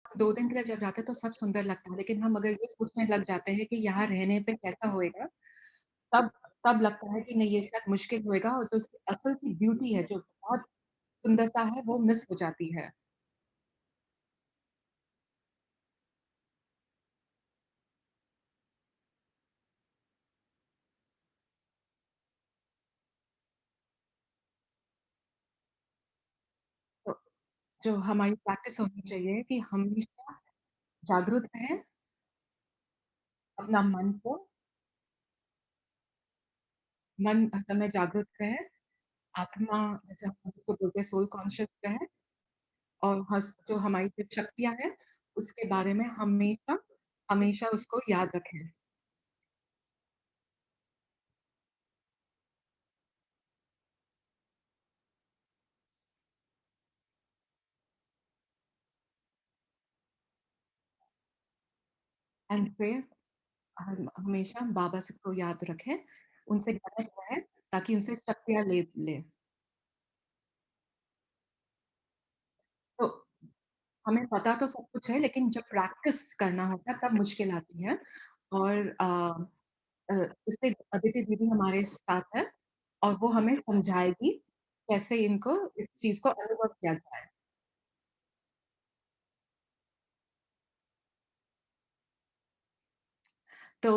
2 दिन के लिए जब जाते हैं तो सब सुंदर लगता है, लेकिन हम अगर ये सोचने लग जाते हैं कि यहाँ रहने पे कैसा होएगा, तब तब लगता है कि नहीं ये शायद मुश्किल होएगा और जो उसकी असल की ब्यूटी है, जो बहुत सुंदरता है, वो मिस हो जाती है। तो जो हमारी प्रैक्टिस होनी चाहिए कि हमेशा जागरूक रहें, अपना मन हर समय जागरूक रहे, आत्मा जैसे हम उसको बोलते हैं सोल कॉन्शियस रहे और जो हमारी जो शक्तियाँ हैं, उसके बारे में हमेशा हमेशा उसको याद रखें। एंड प्रे हम हमेशा बाबा को याद रखें, उनसे कनेक्ट रहें ताकि उनसे शक्तियाँ ले लें। तो हमें पता तो सब कुछ है लेकिन जब प्रैक्टिस करना होता है तब मुश्किल आती है और अ, जैसे अदिति दीदी हमारे साथ है और वो हमें समझाएगी कैसे इनको इस चीज़ को अनुभव किया जाए। तो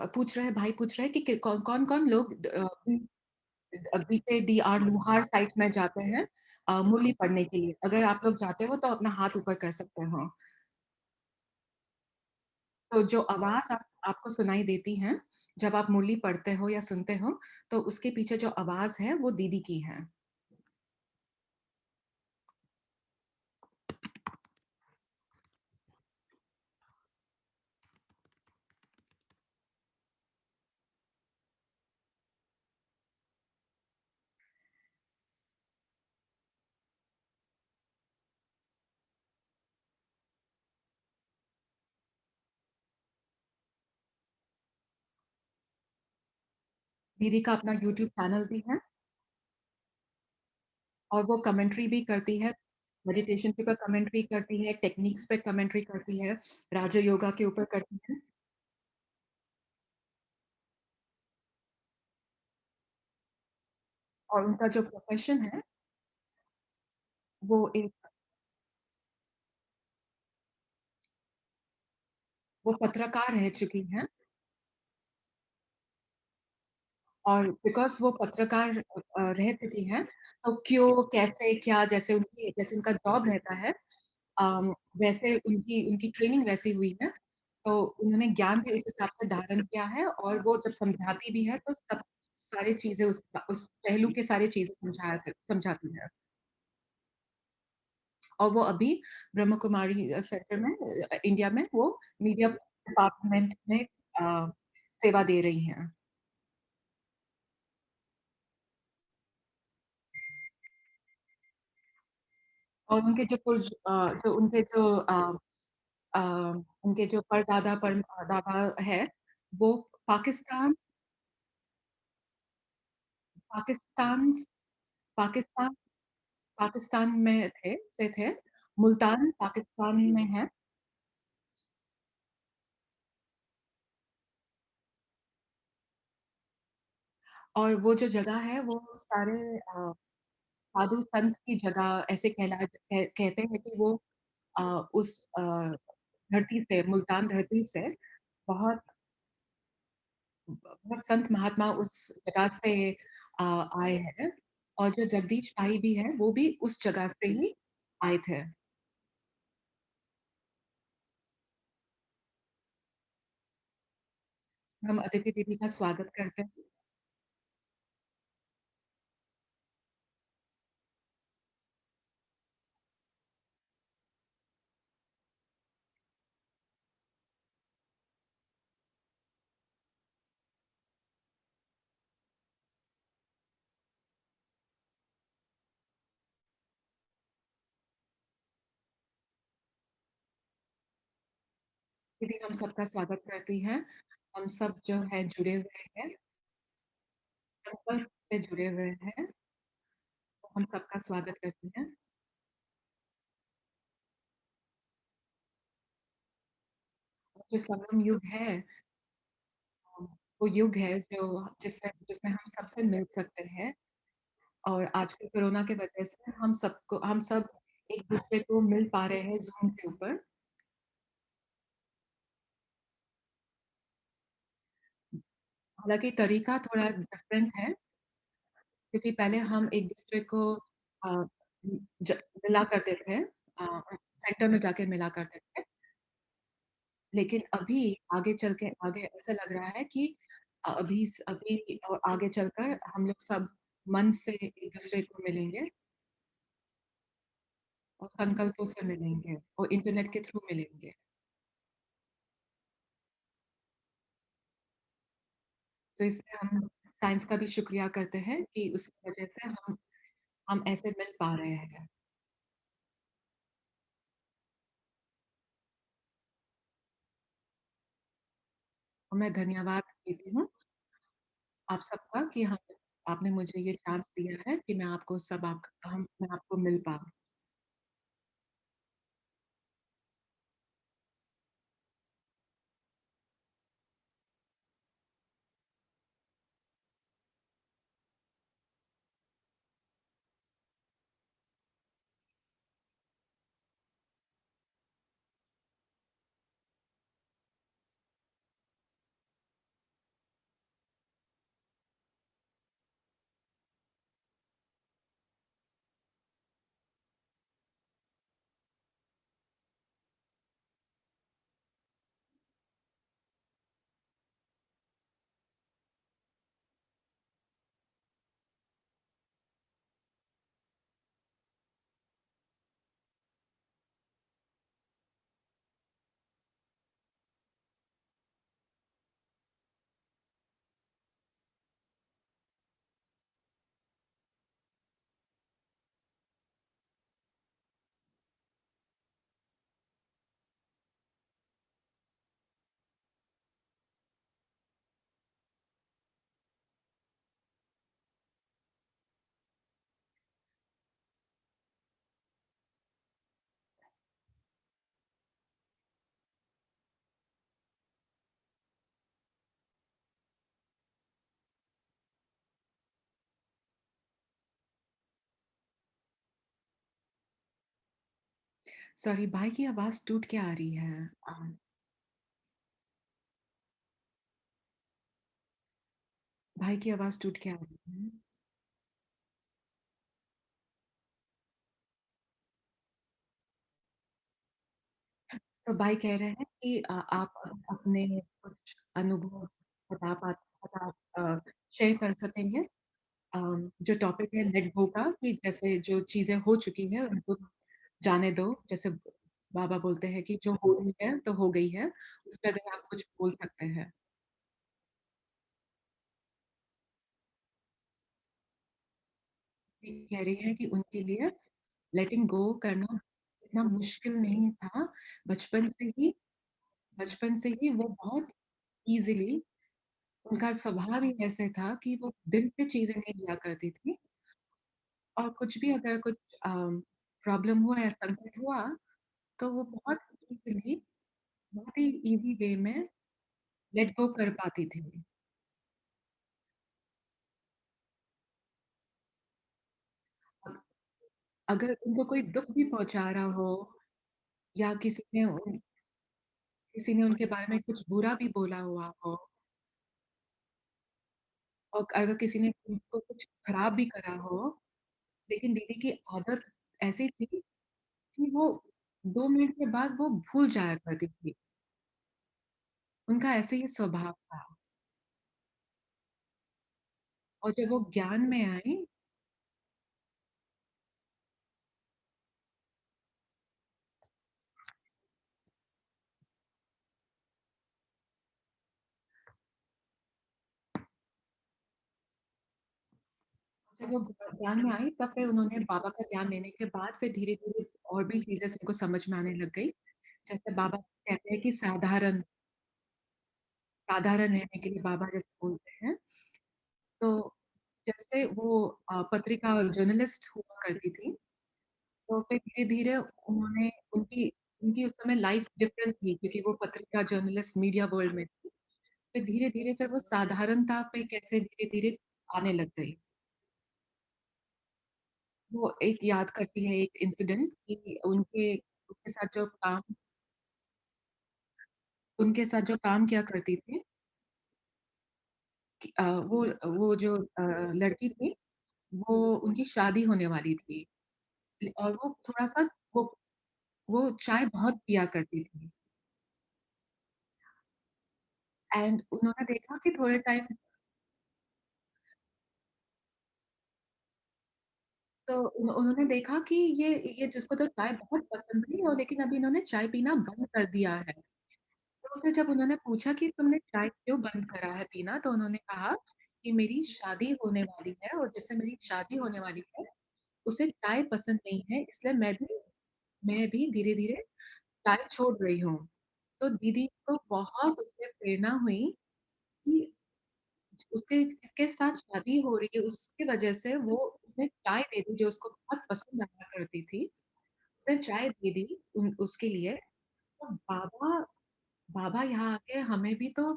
पूछ रहे हैं भाई पूछ रहे हैं कि कौन-कौन लोग बीते डीआर लोहार साइट में जाते हैं मुरली पढ़ने के लिए। अगर आप लोग जाते हो तो अपना हाथ ऊपर कर सकते हो। तो जो आवाज़ आपको सुनाई देती है, जब आप मुरली पढ़ते हो या सुनते हो, तो उसके पीछे जो आवाज़ है वो दीदी की है। दीदी का अपना यूट्यूब चैनल भी है और वो कमेंट्री भी करती है। मेडिटेशन के ऊपर कमेंट्री करती है, टेक्निक्स पे कमेंट्री करती है, राजा योगा के ऊपर करती है और उनका जो प्रोफ़ेशन है, वो एक वो पत्रकार रह चुकी हैं और बिकॉज़ वो पत्रकार रह चुकी हैं, तो क्यों, कैसे, क्या जैसे उनका जॉब रहता है वैसे उनकी उनकी ट्रेनिंग वैसी हुई है, तो उन्होंने ज्ञान भी उस हिसाब से धारण किया है और वो जब समझाती भी है, तो सब सारी चीज़ें उस पहलू के सारी चीज़ें समझाती है। और वो अभी ब्रह्म कुमारी सेंटर में इंडिया में वो मीडिया डिपार्टमेंट में सेवा दे रही हैं। और उनके जो उनके जो अ, उनके जो दादा है, वो पाकिस्तान पाकिस्तान पाकिस्तान पाकिस्तान में थे, मुल्तान पाकिस्तान में है और वो जो जगह है वो सारे साधु संत की जगह ऐसे कहते हैं कि वो अ, उस धरती से मुल्तान धरती से बहुत बहुत संत महात्मा उस जगह से आए हैं और जो जगदीश भाई भी हैं, वो भी उस जगह से ही आए थे। हम अदिति दीदी का स्वागत करते हैं। दीदी हम सबका स्वागत करती हैं। हम सब जो है जुड़े हुए हैं, संकल्प से जुड़े हुए हैं, तो हम सबका स्वागत करती हैं। जो संगम युग है अ, वो युग है जो जिसमें हम सबसे मिल सकते हैं और आजकल कोरोना की वजह से हम सब एक-दूसरे को मिल पा रहे हैं ज़ूम के ऊपर। हालाँकि तरीका थोड़ा डिफरेंट है क्योंकि पहले हम एक-दूसरे को अ, ज मिला करते थे सेंटर में जाके मिला करते थे। लेकिन अभी आगे ऐसा लग रहा है कि अभी और आगे चलकर हम लोग सब मन से एक-दूसरे को मिलेंगे और संकल्पों से मिलेंगे और इंटरनेट के थ्रू मिलेंगे। तो इसलिए हम साइंस का भी शुक्रिया करते हैं कि उसकी वजह से हम ऐसे मिल पा रहे हैं। और मैं धन्यवाद देती हूँ आप सबका कि हम आपने मुझे ये चांस दिया है कि मैं आपको मिल पाऊँ। सॉरी भाई की आवाज़ टूट के आ रही है। भाई की आवाज़ टूट के आ रही है। तो भाई कह रहे हैं कि आप अपने कुछ अनुभव बता शेयर कर सकेंगे? जो टॉपिक है लेट गो का कि जैसे जो चीज़ें हो चुकी हैं उनको जाने दो। जैसे बाबा बोलते हैं कि जो हो गई है तो हो गई है। उस पे अगर आप कुछ बोल सकते हैं। ये कह रही हैं कि उनके लिए लेटिंग गो करना इतना मुश्किल नहीं था। बचपन से ही बचपन से ही वो बहुत ईज़िली उनका स्वभाव ही ऐसे था कि वो दिल पे चीज़ें नहीं लिया करती थी और कुछ भी अगर कुछ प्रॉब्लम हुआ या संकट हुआ, तो वो बहुत ही ईज़ी वे में लेट गो कर पाती थी। अब अगर उनको कोई दुःख भी पहुँचा रहा हो या किसी ने उनके बारे में कुछ बुरा भी बोला हुआ हो और अगर किसी ने उनको कुछ खराब भी करा हो, लेकिन दीदी की आदत ऐसी थी कि वो 2 मिनट के बाद वो भूल जाया करती थी। उनका ऐसे ही स्वभाव था और जब वो ज्ञान में आई जब वो ज्ञान में आई तब फिर उन्होंने बाबा का ज्ञान लेने के बाद फिर धीरे-धीरे और भी चीज़ें उनको समझ में आने लग गई। जैसे बाबा कहते हैं कि साधारण रहने के लिए बाबा जैसे बोलते हैं। तो जैसे वो पत्रिका जर्नलिस्ट हुआ करती थी, तो फिर धीरे-धीरे उन्होंने उनकी उनकी उस समय लाइफ़ डिफरेंट थी क्योंकि वो पत्रिका जर्नलिस्ट मीडिया वर्ल्ड में थी। फिर धीरे-धीरे फिर वो साधारणता पे कैसे धीरे-धीरे आने लग गई। वो एक याद करती है एक इंसिडेंट कि उनके उनके साथ जो काम उनके साथ जो काम किया करती थी कि वो जो लड़की थी, वो उनकी शादी होने वाली थी। और वो थोड़ा-सा वो वो चाय बहुत पिया करती थी एंड उन्होंने देखा कि थोड़े टाइम तो उन्होंने देखा कि ये जिसको तो चाय बहुत पसंद थी और लेकिन अभी इन्होंने चाय पीना बंद कर दिया है। तो फिर जब उन्होंने पूछा कि तुमने चाय क्यों बंद करा है पीना? तो उन्होंने कहा कि मेरी शादी होने वाली है और जिससे मेरी शादी होने वाली है, उसे चाय पसंद नहीं है इसलिए मैं भी धीरे-धीरे चाय छोड़ रही हूँ। तो दीदी को बहुत उससे प्रेरणा हुई कि उसके जिसके साथ शादी हो रही है उसकी वजह से वो उसने चाय दे दी जो उसको बहुत पसंद आया करती थी। उसने चाय दे दी उसके लिए तो बाबा यहाँ आके हमें भी तो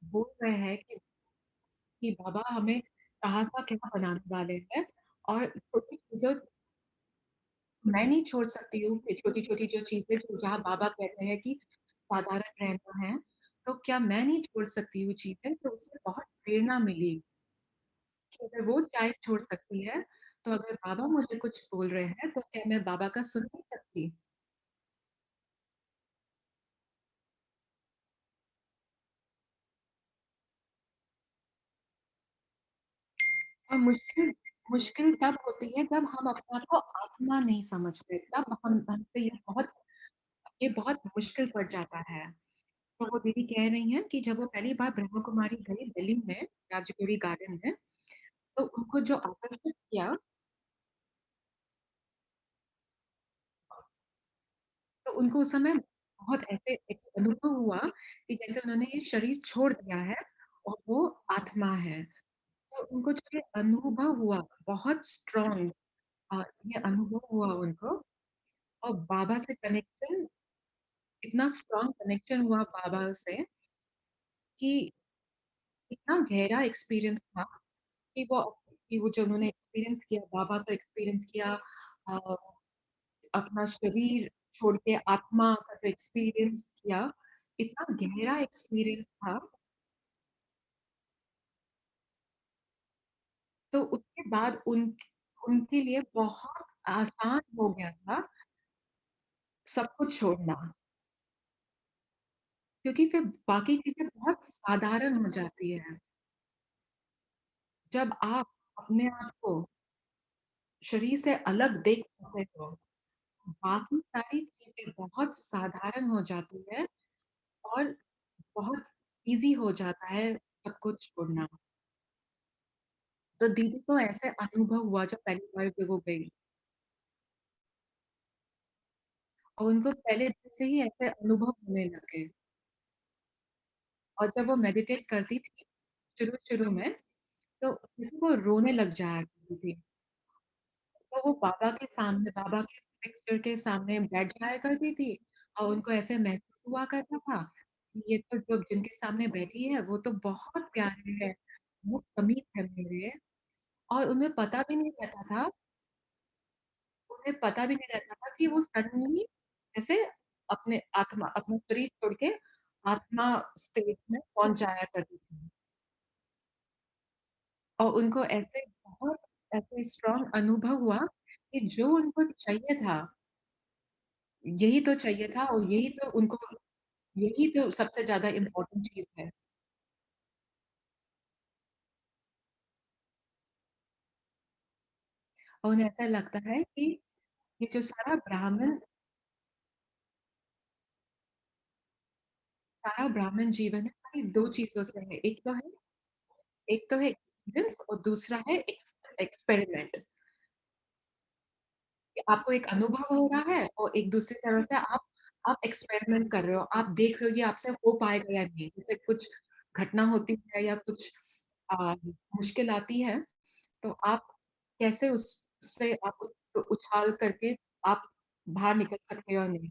बोल रहे हैं कि बाबा हमें कहाँ-सा क्या बनाने वाले हैं और छोटी चीज़ों मैं नहीं छोड़ सकती हूँ कि छोटी-छोटी जो चीज़ें जो जहाँ बाबा कहते हैं कि साधारण रहना है, तो क्या मैं नहीं छोड़ सकती हूँ चीज़ें? तो उससे बहुत प्रेरणा मिली कि अगर वो चाय छोड़ सकती है, तो अगर बाबा मुझे कुछ बोल रहे हैं, तो क्या मैं बाबा का सुन नहीं सकती? और मुश्किल मुश्किल तब होती है जब हम अपने आप को आत्मा नहीं समझते, तब हम हमसे ये बहुत मुश्किल पड़ जाता है। तो वो दीदी कह रही हैं कि जब वो पहली बार ब्रह्मा कुमारी गई दिल्ली में, राजपुरी गार्डन में, तो उनको जो आकर्षित किया, तो उनको उस समय बहुत ऐसे एक अनुभव हुआ कि जैसे उन्होंने ये शरीर छोड़ दिया है और वो आत्मा है। तो उनको जो ये अनुभव हुआ, बहुत स्ट्रॉन्ग ये अनुभव हुआ उनको और बाबा से कनेक्शन इतना स्ट्रॉन्ग कनेक्शन हुआ बाबा से कि इतना गहरा एक्सपीरियंस था कि वो जो उन्होंने एक्सपीरियंस किया, बाबा का एक्सपीरियंस किया अ, अपना शरीर छोड़ के आत्मा का जो एक्सपीरियंस किया, इतना गहरा एक्सपीरियंस था, तो उसके बाद उनके लिए बहुत आसान हो गया था सब कुछ छोड़ना, क्योंकि फिर बाकी चीज़ें बहुत साधारण हो जाती हैं। जब आप अपने आप को शरीर से अलग देख पाते हो, बाकी सारी चीज़ें बहुत साधारण हो जाती है और बहुत ईज़ी हो जाता है सब कुछ छोड़ना। तो दीदी को ऐसे अनुभव हुआ जब पहली बार जब वो गई और उनको पहले दिन से ही ऐसे अनुभव होने लगे और जब वो मेडिटेट करती थी, शुरू-शुरू में, तो किसी को रोने लग जाया करती थी। तो वो बाबा के पिक्चर के सामने बैठ जाया करती थी और उनको ऐसे महसूस हुआ करता था, कि ये तो जो जिनके सामने बैठी है, वो तो बहुत प्यारे हैं, बहुत समीप है मेरे और उन्हें पता भी नहीं रहता था कि वो सडनली जैसे अपना शरीर छोड़ के आत्मा स्टेट में पहुँच जाया करती थी। और उनको ऐसे बहुत ऐसे स्ट्रॉन्ग अनुभव हुआ कि जो उनको चाहिए था, यही तो चाहिए था और यही तो सबसे ज़्यादा इम्पोर्टेंट चीज़ है। और उन्हें ऐसा लगता है कि ये जो सारा ब्राह्मण जीवन है, खाली 2 चीज़ों से है। एक तो है एक्सपीरियंस और दूसरा है एक्सपेरिमेंट। कि आपको एक अनुभव हो रहा है और एक दूसरी तरफ से आप एक्सपेरिमेंट कर रहे हो। आप देख रहे हो ये आपसे हो पाएगा या नहीं। जैसे कुछ घटना होती है या कुछ मुश्किल आती है, तो आप कैसे उससे आप उसको उछाल करके आप बाहर निकल सकते हो या नहीं।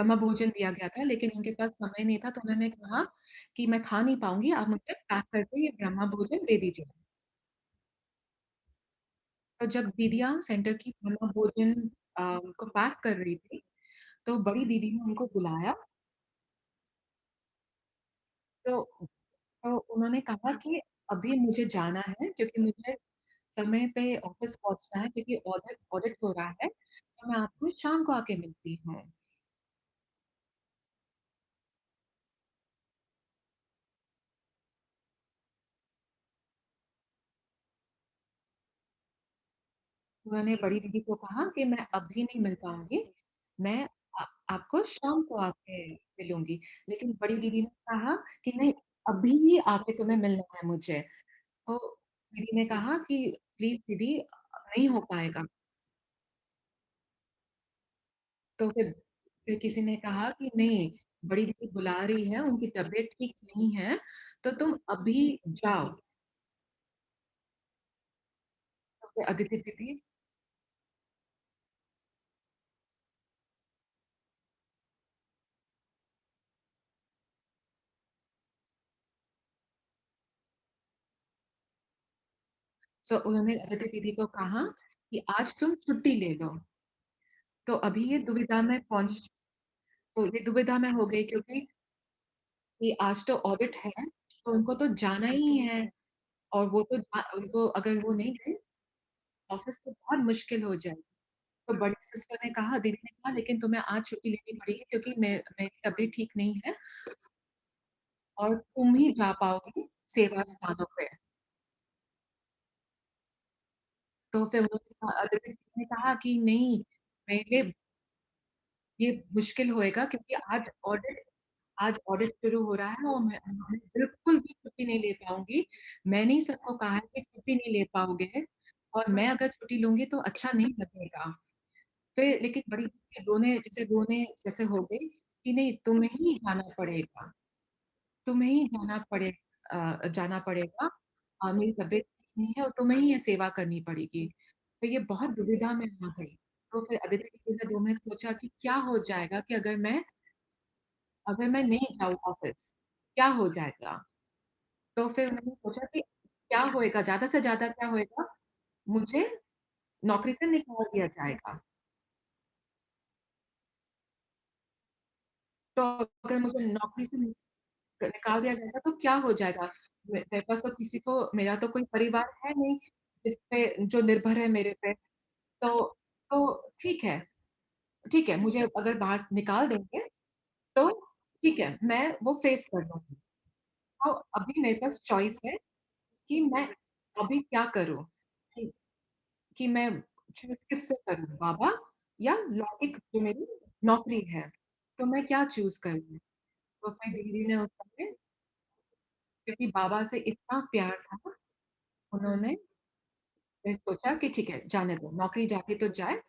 ब्रह्म भोजन दिया गया था, लेकिन उनके पास समय नहीं था, तो उन्होंने कहा कि मैं खा नहीं पाऊँगी, आप मुझे पैक करके ये ब्रह्म भोजन दे दीजिए। तो जब दीदियाँ सेंटर की ब्रह्म भोजन को पैक कर रही थी, तो बड़ी दीदी ने उनको बुलाया, तो उन्होंने कहा कि अभी मुझे जाना है क्योंकि मुझे समय पे ऑफ़िस पहुँचना है क्योंकि ऑडिट ऑडिट हो रहा है, तो मैं आपको शाम को आके मिलती हूँ। उन्होंने बड़ी दीदी को कहा कि मैं अभी नहीं मिल पाऊँगी, मैं आपको शाम को आके मिलूँगी। लेकिन बड़ी दीदी ने कहा कि नहीं, अभी ही आके तुम्हें मिलना है मुझे। तो दीदी ने कहा कि प्लीज़ दीदी नहीं हो पाएगा। तो फिर किसी ने कहा कि नहीं, बड़ी दीदी बुला रही है, उनकी तबीयत ठीक नहीं है, तो तुम अभी जाओ। तो फिर अदिति दीदी उन्होंने अदिति दीदी को कहा कि आज तुम छुट्टी ले लो। तो अभी ये दुविधा में पहुँच तो ये दुविधा में हो गई क्योंकि कि आज तो ऑडिट है, तो उनको तो जाना ही है और वो तो उनको अगर वो नहीं गए, ऑफ़िस तो बहुत मुश्किल हो जाएगी। तो बड़ी सिस्टर ने कहा दीदी ने कहा लेकिन तुम्हें आज छुट्टी लेनी पड़ेगी क्योंकि मेरी तबीयत ठीक नहीं है और तुम ही जा पाओगी सेवा स्थानों पे। तो फिर उन्होंने कहा अदिति दीदी ने कहा कि नहीं, मेरे लिए ये मुश्किल होएगा क्योंकि आज ऑडिट शुरू हो रहा है और मैं बिल्कुल भी छुट्टी नहीं ले पाऊँगी। मैंने ही सबको कहा है कि छुट्टी नहीं ले पाओगे और मैं अगर छुट्टी लूँगी तो अच्छा नहीं लगेगा। फिर लेकिन बड़ी दीदी रोने जैसे हो गई कि नहीं तुम्हें ही जाना पड़ेगा, तुम्हें ही जाना पड़ेगा मेरी तबीयत ठीक नहीं है और तुम्हें ही ये सेवा करनी पड़ेगी। तो ये बहुत दुविधा में आ गई। तो फिर अदिति दीदी ने 2 मिनट सोचा कि क्या हो जाएगा कि अगर मैं नहीं जाऊँ ऑफ़िस, क्या हो जाएगा? तो फिर मैंने सोचा कि क्या होएगा, ज़्यादा से ज़्यादा क्या होएगा, मुझे नौकरी से निकाल दिया जाएगा। तो अगर मुझे नौकरी से निकाल दिया जाएगा तो क्या हो जाएगा? मेरे पास तो मेरा तो कोई परिवार है नहीं, जिस पे जो निर्भर है मेरे पे। तो ठीक है, मुझे अगर बाहर से निकाल देंगे, तो ठीक है, मैं वो फ़ेस कर लूँगी। तो अभी मेरे पास चॉइस है कि मैं अभी क्या करूँ? कि कि मैं चूज़ किससे करूँ, बाबा या लौकिक जो मेरी नौकरी है, तो मैं क्या चूज़ करूँ? तो फिर दीदी ने उस समय क्योंकि बाबा से इतना प्यार था, उन्होंने फिर सोचा कि ठीक है, जाने दो, नौकरी जाती तो जाए।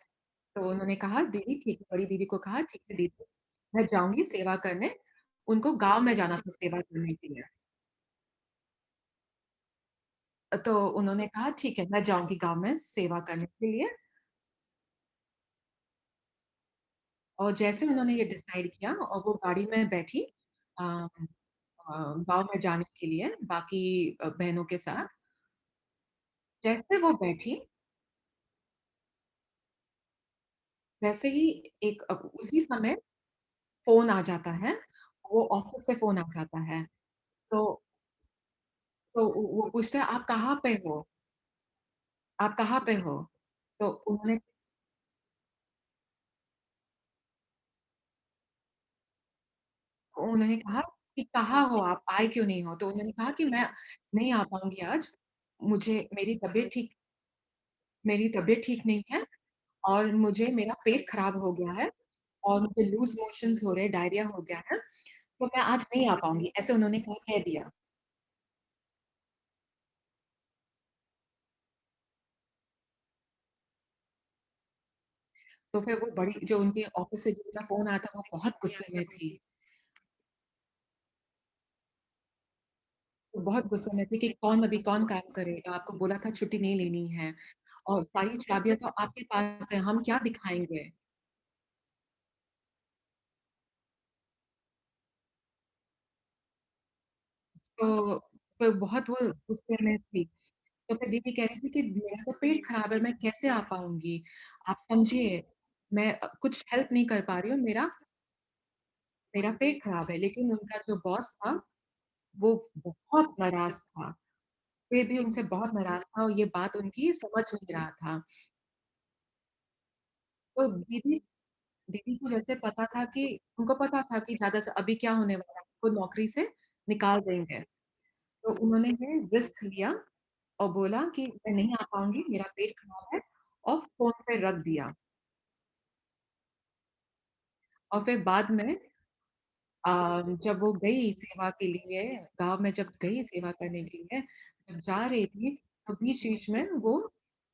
तो उन्होंने कहा दीदी ठीक है, बड़ी दीदी को कहा ठीक है दीदी, मैं जाऊँगी सेवा करने। उनको गाँव में जाना था सेवा करने के लिए। तो उन्होंने कहा ठीक है, मैं जाऊँगी गाँव में सेवा करने के लिए और जैसे उन्होंने ये डिसाइड किया और वो गाड़ी में बैठी अ गाँव में जाने के लिए बाकी बहनों के साथ। जैसे वो बैठी, वैसे ही उसी समय फ़ोन आ जाता है, वो ऑफ़िस से फ़ोन आ जाता है। तो वो पूछते हैं, "आप कहाँ पे हो? आप कहाँ पे हो?" तो उन्होंने कहा कि, "कहाँ हो आप? आए क्यों नहीं हो?" तो उन्होंने कहा कि, "मैं नहीं आ पाऊँगी आज, मुझे मेरी तबीयत ठीक नहीं है और मुझे मेरा पेट खराब हो गया है और मुझे लूज़ मोशंस हो रहे हैं, डायरिया हो गया है, तो मैं आज नहीं आ पाऊँगी।" ऐसे उन्होंने कह दिया। तो फिर वो बड़ी जो उनके ऑफ़िस से जिनका फ़ोन आया था, वो बहुत गुस्से में थी। वो बहुत गुस्से में थी कि कौन काम करेगा? आपको बोला था छुट्टी नहीं लेनी है और सारी चाबियाँ तो आपके पास है, हम क्या दिखाएँगे? तो बहुत वो गुस्से में थी। तो फिर दीदी कह रही थी कि मेरा तो पेट खराब है, मैं कैसे आ पाऊँगी? आप समझिए, मैं कुछ हेल्प नहीं कर पा रही हूँ, मेरा मेरा पेट खराब है। लेकिन उनका जो बॉस था, वो बहुत नाराज़ था। फिर भी उनसे बहुत नाराज़ था और ये बात उनकी समझ नहीं रहा था। तो दीदी को जैसे पता था कि उनको पता था कि ज़्यादा से अभी क्या होने वाला है, उनको नौकरी से निकाल देंगे। तो उन्होंने ये रिस्क लिया और बोला कि मैं नहीं आ पाऊँगी, मेरा पेट खराब है और फ़ोन पे रख दिया। और फिर बाद में जब वो गई सेवा के लिए, गाँव में जब गई सेवा करने के लिए, जब जा रही थी, तो बीच-बीच में वो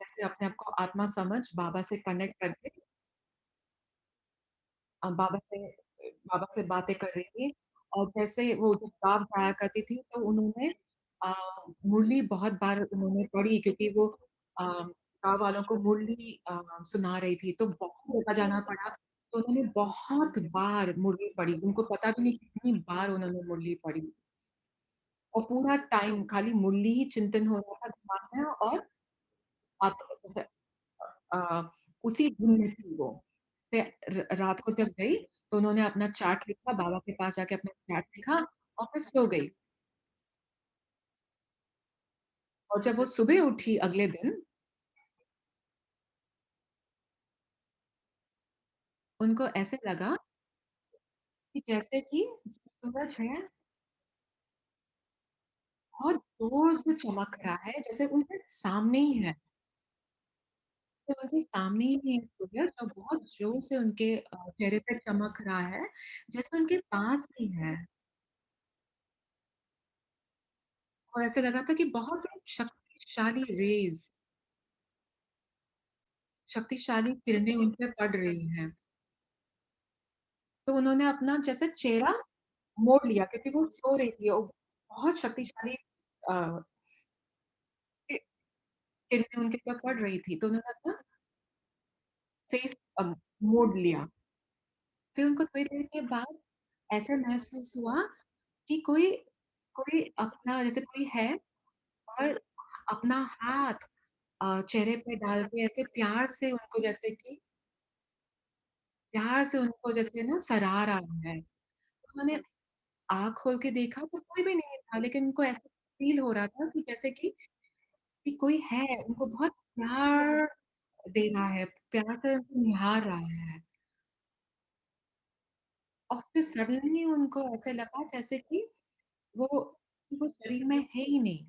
जैसे अपने आप को आत्मा समझ बाबा से कनेक्ट करके बाबा से बातें कर रही थी और जैसे वो जब गाँव जाया करती थी, तो उन्होंने अ, मुरली बहुत बार उन्होंने पढ़ी क्योंकि वो गाँव वालों को मुरली सुना रही थी, तो बहुत जगह जाना पड़ा। तो उन्होंने बहुत बार मुरली पढ़ी, उनको पता भी नहीं कितनी बार उन्होंने मुरली पढ़ी और पूरा टाइम खाली मुरली ही चिंतन हो रहा था दिमाग में और जैसे अ, उसी धुन में थी वो। फिर रात को जब गई, तो उन्होंने अपना चार्ट लिखा, बाबा के पास जाके अपना चार्ट लिखा और फिर सो गई। और जब वो सुबह उठी अगले दिन, उनको ऐसे लगा कि जैसे कि सूरज है, बहुत ज़ोर से चमक रहा है, जैसे उनके सामने ही है। तो उनके सामने ही है सूरज और बहुत ज़ोर से उनके चेहरे पे चमक रहा है, जैसे उनके पास ही है। और ऐसे लग रहा था कि बहुत शक्तिशाली रेज़ शक्तिशाली किरणें उन पे पड़ रही हैं। तो उन्होंने अपना जैसे चेहरा मोड़ लिया क्योंकि वो सो रही थी और बहुत शक्तिशाली अ, कि किरणें उनके ऊपर पड़ रही थी, तो उन्होंने अपना फेस मोड़ लिया। फिर उनको थोड़ी देर के बाद ऐसा महसूस हुआ कि कोई कोई अपना जैसे कोई है और अपना हाथ चेहरे पे डाल के ऐसे प्यार से उनको जैसे ना सरा रहा है। उन्होंने आँख खोल के देखा तो कोई भी नहीं था, लेकिन उनको ऐसा फ़ील हो रहा था कि जैसे कि कोई है, उनको बहुत प्यार दे रहा है, प्यार से उनको निहार रहा है। और फिर सडनली उनको ऐसे लगा जैसे कि वो शरीर में है ही नहीं।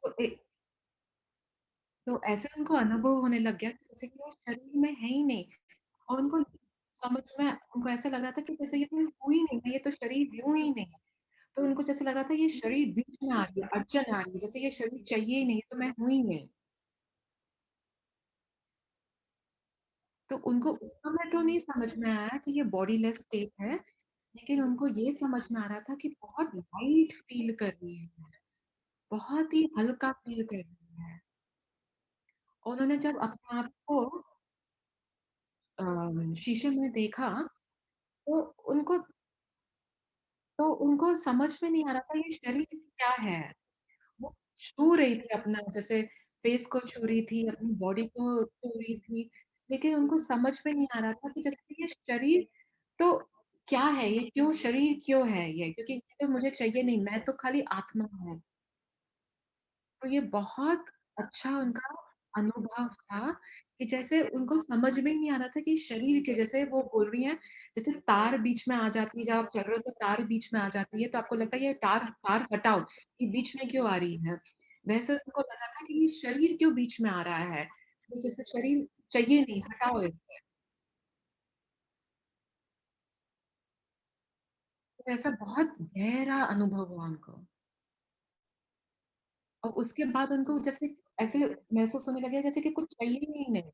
तो ए तो ऐसे उनको अनुभव होने लग गया कि जैसे कि वो शरीर में है ही नहीं और उनको ऐसा लग रहा था कि जैसे ये तो हूँ ही नहीं, मैं ये तो शरीर हूँ ही नहीं। तो उनको जैसे लग रहा था ये शरीर बीच में आ रही है, अड़चन आ रही है, जैसे ये शरीर चाहिए ही नहीं, तो मैं हूँ ही नहीं। तो उनको उस समय तो नहीं समझ में आया कि ये बॉडीलेस स्टेट है, लेकिन उनको ये समझ में आ रहा था कि बहुत लाइट फ़ील कर रही है, बहुत ही हल्का फ़ील कर रही है। और उन्होंने जब अपने आप को शीशे में देखा, तो उनको उनको समझ में नहीं आ रहा था ये शरीर क्या है? वो छू रही थी अपना जैसे फेस को छू रही थी, अपनी बॉडी को छू रही थी, लेकिन उनको समझ में नहीं आ रहा था कि जैसे कि ये शरीर तो क्या है? ये क्यों शरीर क्यों है ये? क्योंकि ये तो मुझे चाहिए नहीं, मैं तो खाली आत्मा हूँ। तो ये बहुत अच्छा उनका अनुभव था कि जैसे उनको समझ में ही नहीं आ रहा था कि शरीर के जैसे वो बोल रही हैं, जैसे तार बीच में आ जाती है, जब आप चल रहे हो तो तार बीच में आ जाती है, तो आपको लगता है ये तार तार हटाओ, ये बीच में क्यों आ रही है? वैसे उनको लगा था कि ये शरीर क्यों बीच में आ रहा है? ये जैसे शरीर चाहिए नहीं, हटाओ इसे। तो ऐसा बहुत गहरा अनुभव हुआ उनको और उसके बाद उनको जैसे ऐसे महसूस होने लगे जैसे कि कुछ चाहिए ही नहीं।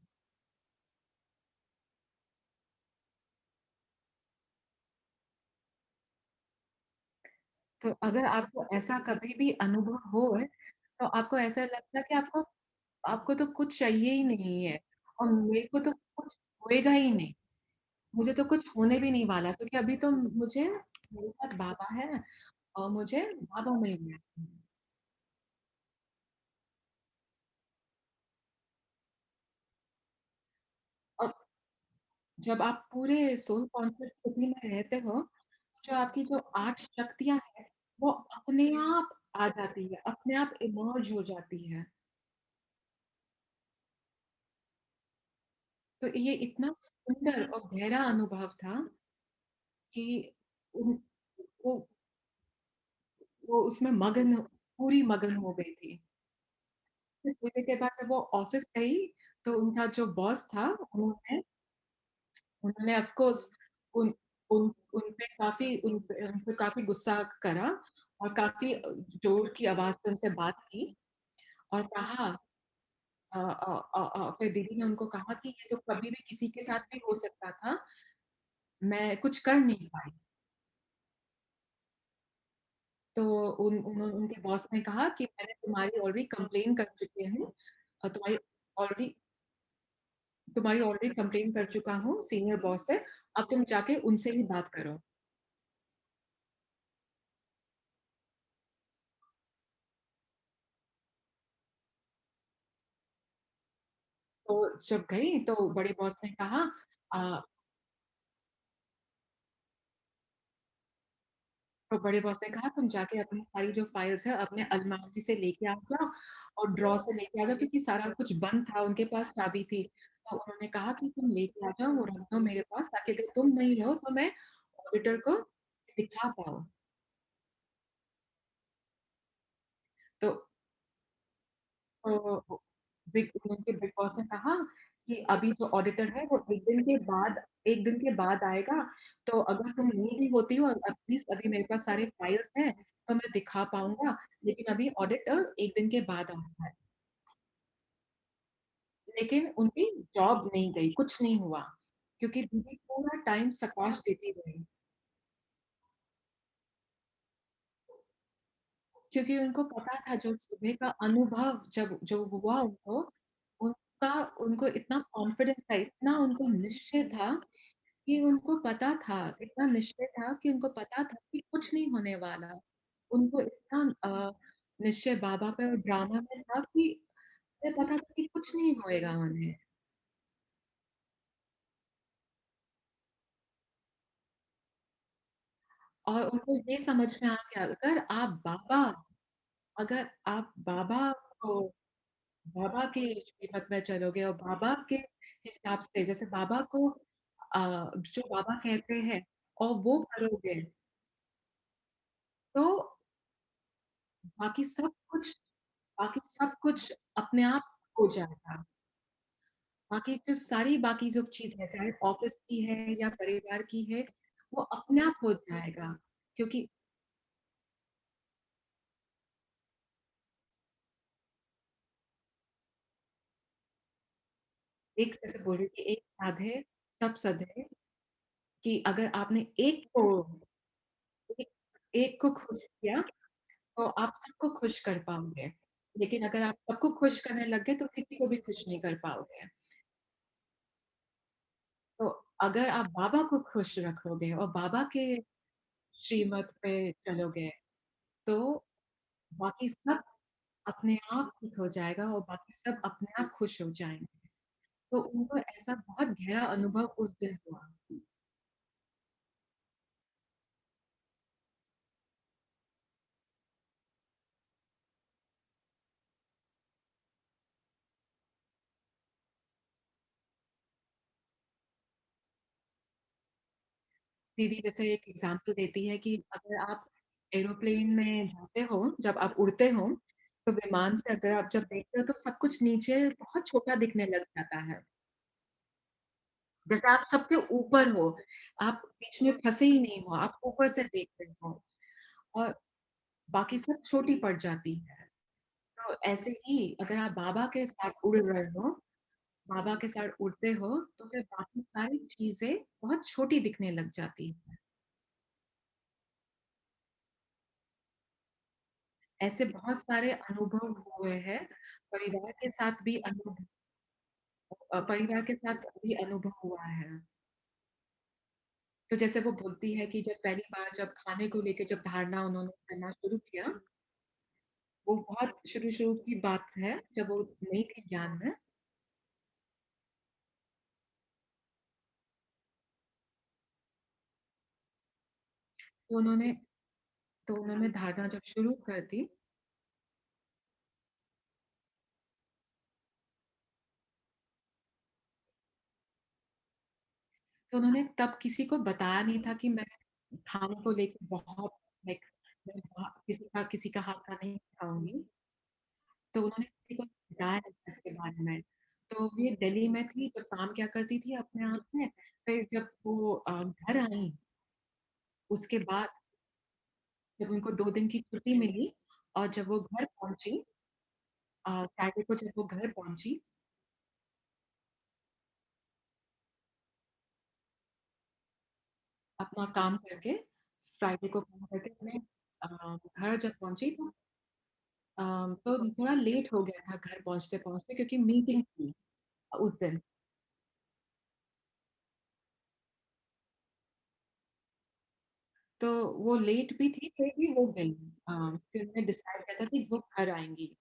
तो अगर आपको ऐसा कभी भी अनुभव हो, तो आपको ऐसा लगता है कि आपको आपको तो कुछ चाहिए ही नहीं है और मेरे को तो कुछ होएगा ही नहीं। मुझे तो कुछ होने भी नहीं वाला क्योंकि अभी तो मुझे मेरे साथ बाबा है और मुझे बाबा मिल गया। और जब आप पूरे सोल कॉन्शियस स्थिति में रहते हो, जो आपकी जो 8 शक्तियाँ हैं, वो अपने आप आ जाती है, अपने आप इमर्ज हो जाती है। तो ये इतना सुंदर और गहरा अनुभव था कि उन वो वो उसमें पूरी मगन हो गई थी। फिर थोड़ी देर के बाद जब वो ऑफ़िस गई, तो उनका जो बॉस था, उन्होंने ऑफ़ कोर्स उन उन उन पे काफ़ी उन पे काफ़ी गुस्सा करा और काफ़ी ज़ोर की आवाज़ से उनसे बात की और कहा फिर दीदी ने उनको कहा कि ये तो कभी भी किसी के साथ भी हो सकता था, मैं कुछ कर नहीं पाई। तो उनके बॉस ने कहा कि मैंने तुम्हारी कंप्लेन कर चुकी हूँ ऑलरेडी तुम्हारी ऑलरेडी कंप्लेन कर चुका हूँ सीनियर बॉस से, अब तुम जाके उनसे ही बात करो। तो जब गई तो बड़े बॉस ने कहा अ, तो बड़े बॉस ने कहा तुम जाके अपनी सारी जो फाइल्स है अपने अलमारी से लेके आ जाओ और ड्रॉ से लेके आ जाओ क्योंकि सारा कुछ बंद था, उनके पास चाबी थी। तो उन्होंने कहा कि तुम लेके आ जाओ, वो रख दो मेरे पास ताकि अगर तुम नहीं रहो तो मैं ऑडिटर को दिखा पाऊँ। तो उनके बिग बॉस ने कहा कि अभी जो ऑडिटर है वो 1 दिन के बाद आएगा, तो अगर तुम नहीं भी होती हो और एटलीस्ट अभी मेरे पास सारे फाइल्स हैं, तो मैं दिखा पाऊँगा, लेकिन अभी ऑडिटर 1 दिन के बाद आ रहा है। लेकिन उनकी जॉब नहीं गई, कुछ नहीं हुआ, क्योंकि दीदी पूरा टाइम शाबाश देती रही। क्योंकि उनको पता था जो सुबह का अनुभव जब जो हुआ उनको, उनका उनको इतना कॉन्फिडेंस था, इतना उनको निश्चय था कि उनको पता था, इतना निश्चय था कि उनको पता था कि कुछ नहीं होने वाला। उनको इतना निश्चय बाबा पे और ड्रामा में था कि उन्हें पता था कि कुछ नहीं होएगा उन्हें। और उनको ये समझ में आ गया अगर आप को बाबा के श्रीमत में चलोगे और बाबा के हिसाब से जैसे जो बाबा कहते हैं और वो करोगे, तो बाकी सब कुछ बाकी सब कुछ अपने आप हो जाएगा। बाकी जो चीज़ है, चाहे ऑफ़िस की है या परिवार की है, वो अपने आप हो जाएगा। क्योंकि एक जैसे बोल रही थी, एक साधे सब सधे कि अगर आपने एक एक को खुश किया, तो आप सबको खुश कर पाओगे। लेकिन अगर आप सबको खुश करने लग गए, तो किसी को भी खुश नहीं कर पाओगे। तो अगर आप बाबा को खुश रखोगे और बाबा के श्रीमत पे चलोगे, तो बाकी सब अपने आप ठीक हो जाएगा और बाकी सब अपने आप खुश हो जाएँगे। तो उनको ऐसा बहुत गहरा अनुभव उस दिन हुआ। दीदी जैसे एक एग्ज़ाम्पल देती है कि अगर आप एरोप्लेन में जाते हो, जब आप उड़ते हो, तो विमान से अगर आप जब देखते हो तो सब कुछ नीचे बहुत छोटा दिखने लग जाता है। जैसे आप सबके ऊपर हो, आप बीच में फँसे ही नहीं हो, आप ऊपर से देख रहे हो और बाकी सब छोटी पड़ जाती है। तो ऐसे ही अगर आप बाबा के साथ उड़ते हो, तो फिर बाकी सारी चीज़ें बहुत छोटी दिखने लग जाती हैं। ऐसे बहुत सारे अनुभव हुए हैं, परिवार के साथ भी परिवार के साथ भी अनुभव हुआ है। तो जैसे वो बोलती है कि जब पहली बार जब खाने को लेके जब धारणा उन्होंने करना शुरू किया, वो बहुत शुरू-शुरू की बात है, जब वो नई थी ज्ञान में, तो उन्होंने धारणा जब शुरू कर दी, तो उन्होंने तब किसी को बताया नहीं था कि मैं खाने को लेके बहुत लाइक मैं किसी का हाथ का नहीं खाऊँगी, तो उन्होंने किसी को बताया नहीं था इसके बारे में। तो ये दिल्ली में थी, जब काम किया करती थी अपने आप से, फिर जब वो घर आई, उसके बाद जब उनको 2 दिन की छुट्टी मिली और जब वो घर पहुँची फ्राइडे को जब वो घर पहुँची, अपना काम करके, फ्राइडे को काम करके अपने घर जब पहुँची तो थोड़ा लेट हो गया था घर पहुँचते-पहुँचते क्योंकि मीटिंग थी उस दिन। तो वो लेट भी थी, फिर भी वो गई। फिर उन्होंने डिसाइड किया था कि वो घर आएँगी।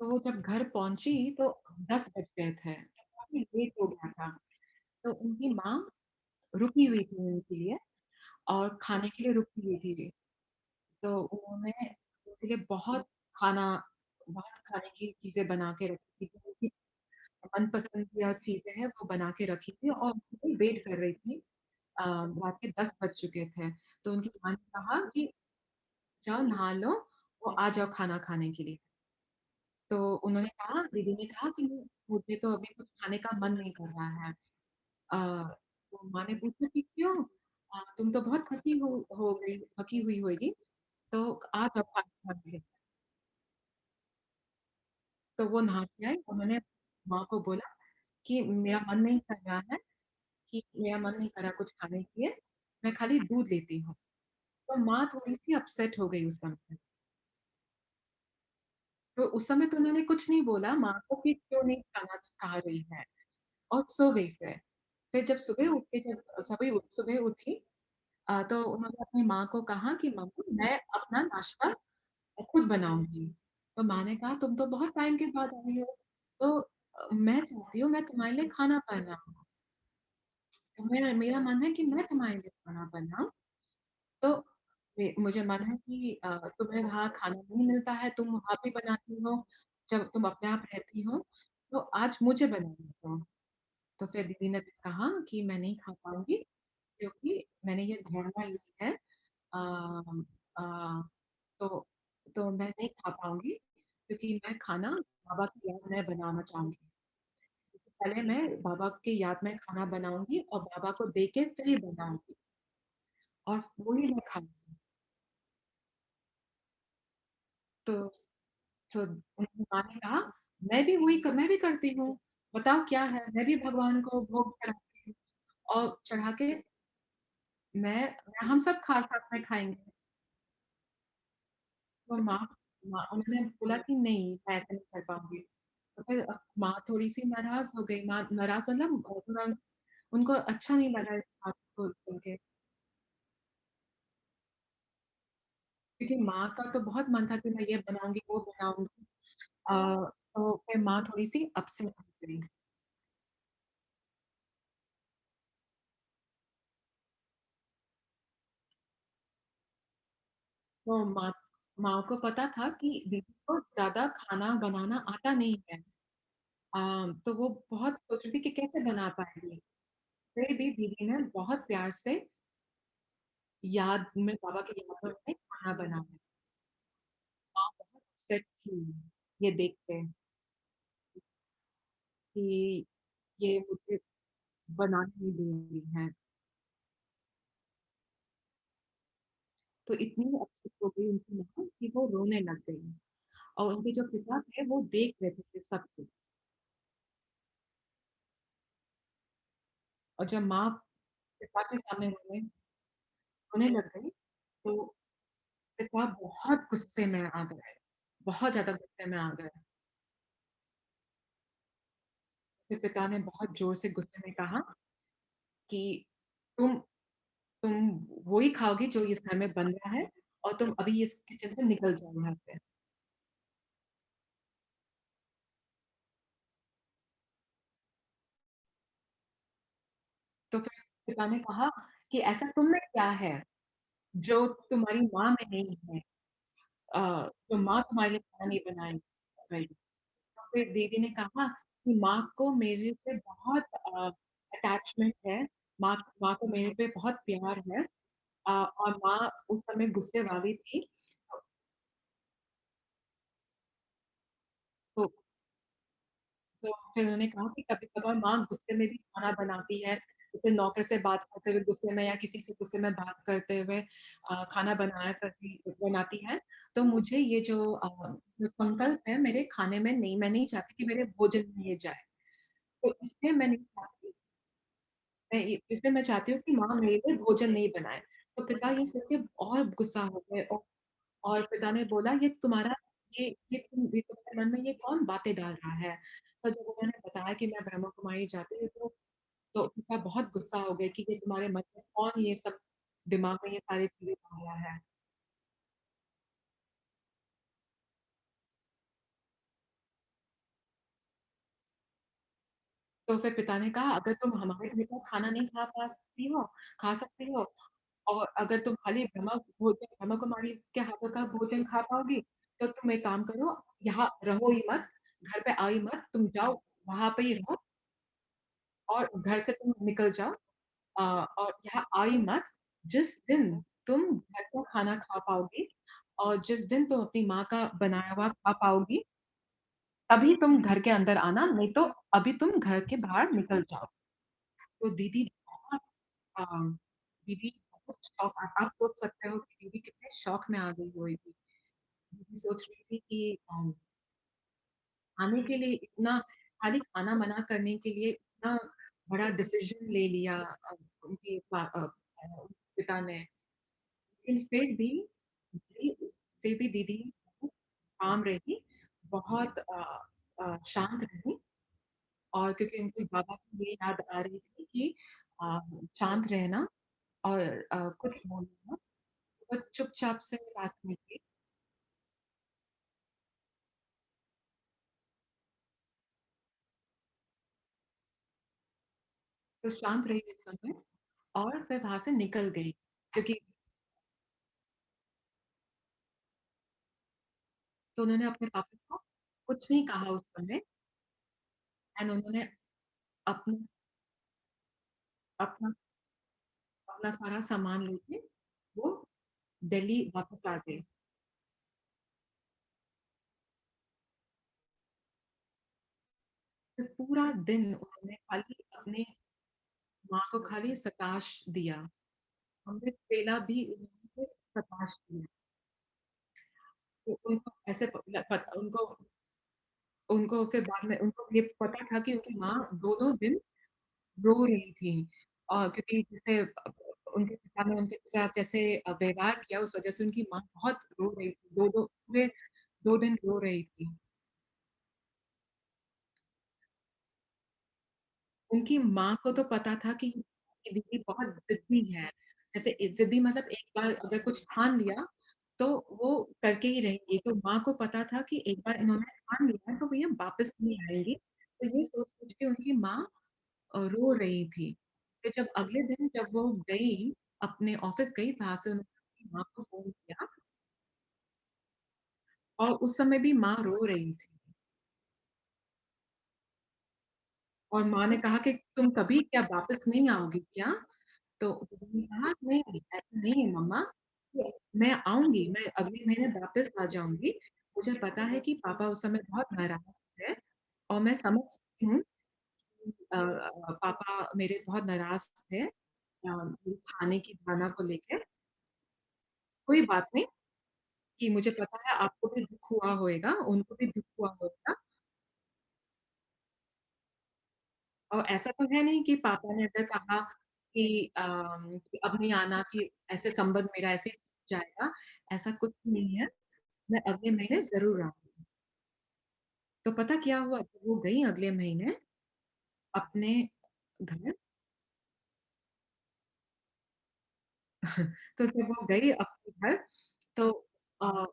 तो वो जब घर पहुँची तो 10 बज गए थे, तो काफ़ी लेट हो गया था। तो उनकी माँ रुकी हुई थी उनके लिए और खाने के लिए रुकी हुई थी। तो उन्होंने उनके लिए बहुत खाने की चीज़ें बना के रखी थी, जो उनकी मनपसंदीदा चीज़ें हैं वो बना के रखी थी और उनके लिए वेट कर रही थी। रात के 10 बज चुके थे, तो उनकी माँ ने कहा कि जाओ नहा लो, वो आ जाओ खाना खाने के लिए। तो उन्होंने कहा दीदी ने कहा कि मुझे तो अभी कुछ खाने का मन नहीं कर रहा है। तो माँ ने पूछा कि क्यों? तुम तो बहुत थकी हुई होगी, तो आ जाओ खाना खाने। तो वो नहा के आई, उन्होंने माँ को बोला कि मेरा मन नहीं कर रहा है, कि मेरा मन नहीं कर रहा कुछ खाने के लिए, मैं खाली दूध लेती हूँ। तो माँ थोड़ी-सी अपसेट हो गई उस समय। तो उस समय तो उन्होंने कुछ नहीं बोला माँ को कि क्यों नहीं खाना खा रही है और सो गई फिर। फिर जब सुबह उठी तो उन्होंने अपनी माँ को कहा कि मम्मी मैं अपना नाश्ता खुद बनाऊँगी। तो माँ ने कहा तुम तो बहुत टाइम के बाद आई हो, तो मैं चाहती हूँ मैं तुम्हारे लिए खाना बनाऊँ। तो मेरा मन है कि मैं तुम्हारे लिए खाना बनाऊँ। तो मुझे मन है कि तुम्हें वहाँ खाना नहीं मिलता है, तुम वहाँ भी बनाती हो, जब तुम अपने आप रहती हो, तो आज मुझे बनाने दो। तो फिर दीदी ने कहा कि मैं नहीं खा पाऊँगी क्योंकि मैंने ये धारणा ली है अ अ, तो मैं नहीं खा पाऊँगी क्योंकि मैं खाना बाबा की याद में बनाना चाहूँगी। पहले मैं बाबा की याद में खाना बनाऊँगी और बाबा को दे के फिर ही बनाऊँगी और वो ही मैं खाऊँगी। तो उनकी माँ ने कहा, मैं भी करती हूँ, बताओ क्या है? मैं भी भगवान को भोग चढ़ाती हूँ और चढ़ा के हम सब साथ में खाएँगे। तो माँ उन्होंने बोला कि नहीं, मैं ऐसे नहीं कर पाऊँगी। तो फिर माँ थोड़ी-सी नाराज़ हो गई, माँ नाराज़ मतलब थोड़ा उनको अच्छा नहीं लगा इस बात को सुन के, क्योंकि माँ का तो बहुत मन था कि मैं ये बनाऊँगी, वो बनाऊँगी। तो फिर माँ थोड़ी-सी अपसेट हो गई। तो माँ को पता था कि दीदी को ज़्यादा खाना बनाना आता नहीं है। तो वो बहुत सोच रही थी कि कैसे बना पाएगी। फिर भी दीदी ने बहुत प्यार से बाबा की याद में उन्हें खाना बनाया। माँ बहुत अपसेट थी ये देख के कि ये मुझे बनाने नहीं दे रही है। तो इतनी अपसेट हो गई उनकी माँ कि वो रोने लग गई और उनके जो पिता थे वो देख रहे थे सब कुछ। और जब माँ पिता के सामने रोने लग गई, तो पिता बहुत गुस्से में आ गए, बहुत ज़्यादा गुस्से में आ गए। फिर पिता ने बहुत ज़ोर से गुस्से में कहा कि तुम तुम वो ही खाओगी जो इस घर में बन रहा है और तुम अभी इस किचन से निकल जाओ यहाँ से। तो फिर पिता ने कहा कि ऐसा तुम में क्या है, जो तुम्हारी माँ में नहीं है? जो माँ तुम्हारे लिए खाना नहीं बनाएगी गई। तो फिर दीदी ने कहा कि माँ को मेरे से बहुत अटैचमेंट है, माँ माँ को मेरे पे बहुत प्यार है और माँ उस समय गुस्से वाली थी। तो तो फिर उन्होंने कहा कि कभी-कभार माँ गुस्से में भी खाना बनाती है, जैसे नौकर से बात करते हुए गुस्से में या किसी से गुस्से में बात करते हुए खाना बनाती है। तो मुझे ये जो संकल्प है मेरे खाने में नहीं मैं नहीं चाहती कि मेरे भोजन में ये जाए। तो इसलिए मैं नहीं चाहती इसलिए मैं चाहती हूँ कि माँ मेरे लिए भोजन नहीं बनाए। तो पिता ये सुन के और गुस्सा हो गए और पिता ने बोला ये तुम्हारे मन में ये कौन बातें डाल रहा है? तो जब उन्होंने बताया कि मैं ब्रह्मा कुमारी जाती हूँ तो पिता बहुत गुस्सा हो गए कि ये तुम्हारे मन में कौन ये सब दिमाग में ये सारी चीज़ें डाल रहा है? तो फिर पिता ने कहा अगर तुम हमारे घर का खाना नहीं खा सकती हो और अगर तुम खाली ब्रह्मा कुमारी के हाथों का भोजन खा पाओगी, तो तुम एक काम करो, यहाँ रहो ही मत, घर पे आओ ही मत, तुम जाओ वहाँ पे ही रहो और घर से तुम निकल जाओ और यहाँ आओ ही मत। जिस दिन तुम घर का खाना खा पाओगी और जिस दिन तुम अपनी माँ का बनाया हुआ खा पाओगी, तभी तुम घर के अंदर आना, नहीं तो अभी तुम घर के बाहर निकल जाओ। तो अ, दीदी बहुत शॉक आप सोच सकते हो कि दीदी कितने शॉक में आ गई होगी। दीदी सोच रही थी कि खाने के लिए इतना खाली खाना मना करने के लिए इतना बड़ा डिसीज़न ले लिया पिता ने। लेकिन फिर भी दीदी बहुत काम रही, बहुत शांत रही और क्योंकि उनको बाबा की ये याद आ रही थी कि अ, शांत रहना और कुछ बोलना, वो चुपचाप से पास में थी, तो शांत रही उस समय और फिर वहाँ से निकल गई क्योंकि तो उन्होंने अपने पापा को कुछ नहीं कहा उस समय एंड उन्होंने अपना अपना अपना सारा सामान लेके वो दिल्ली वापस आ गए। फिर पूरा दिन उन्होंने खाली अपने माँ को खाली सताश दिया। अमृत वेला भी उन्होंने सताश दिया। तो उनको ऐसे उनको उनको फिर बाद में उनको ये पता था कि उनकी माँ दोनों दिन रो रही थी क्योंकि जैसे उनके पिता ने उनके साथ जैसे व्यवहार किया उस वज़ह से उनकी माँ बहुत रो रही थी। 2-2 पूरे 2 दिन रो रही थी। उनकी माँ को तो पता था कि दीदी बहुत ज़िद्दी है। जैसे ज़िद्दी मतलब एक बार अगर कुछ ठान लिया, तो वो करके ही रहेंगी। तो माँ को पता था कि एक बार इन्होंने ठान लिया है, तो वो ये वापस नहीं आएँगी। तो ये सोच-सोच के उनकी माँ रो रही थी। फिर जब अगले दिन जब वो गई, अपने ऑफ़िस गई, वहाँ से उन्होंने अपनी माँ को फ़ोन किया और उस समय भी माँ रो रही थी। और माँ ने कहा कि तुम कभी क्या वापस नहीं आओगी क्या? तो उन्होंने कहा नहीं, ऐसा नहीं है मम्मा, मैं आऊँगी, मैं अगले महीने वापस आ जाऊँगी। मुझे पता है कि पापा उस समय बहुत नाराज़ थे और मैं समझ सकती हूँ कि पापा मेरे बहुत नाराज़ थे मेरे खाने की भावना को लेके। कोई बात नहीं कि मुझे पता है आपको भी दुःख हुआ होएगा, उनको भी दुःख हुआ होगा और ऐसा तो है नहीं कि पापा ने अगर कहा कि कि अब नहीं आना कि ऐसे संबंध मेरा ऐसे ही जाएगा, ऐसा कुछ नहीं है। मैं अगले महीने ज़रूर आऊँगी। तो पता क्या हुआ? जब वो गई अगले महीने अपने घर तो जब वो गई अपने घर तो अ,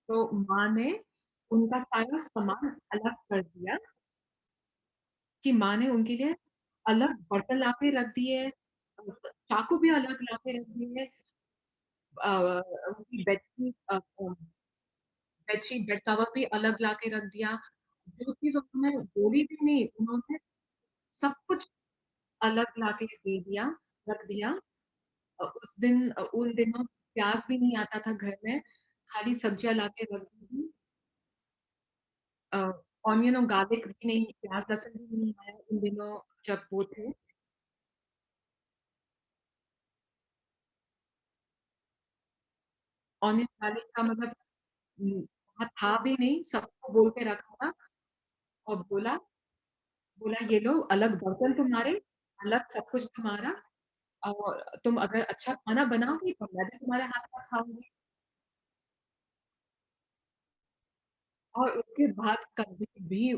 तो माँ ने उनका सारा सामान अलग कर दिया कि माँ ने उनके लिए अलग बर्तन ला के रख दिए, चाकू भी अलग ला के रख दिए, उनकी बेडशीट, बेड कवर भी अलग ला के रख दिया। जो चीज़ उन्होंने बोली भी नहीं, उन्होंने सब कुछ अलग ला के दे दिया, रख दिया। उन दिनों प्याज़ भी नहीं आता था घर में, खाली सब्जियाँ ला के रख दी थी। अ, ऑनियन और गार्लिक भी नहीं, प्याज़ लहसुन भी नहीं आया उन दिनों जब वो थे। ऑनियन गार्लिक का मतलब वहाँ था भी नहीं, सबको बोल के रखा था और बोला बोला ये लो अलग बर्तन तुम्हारे, अलग सब कुछ तुम्हारा और तुम अगर अच्छा खाना बनाओगी तो मैं भी तुम्हारे हाथ का खाऊँगी। और उसके बाद कभी भी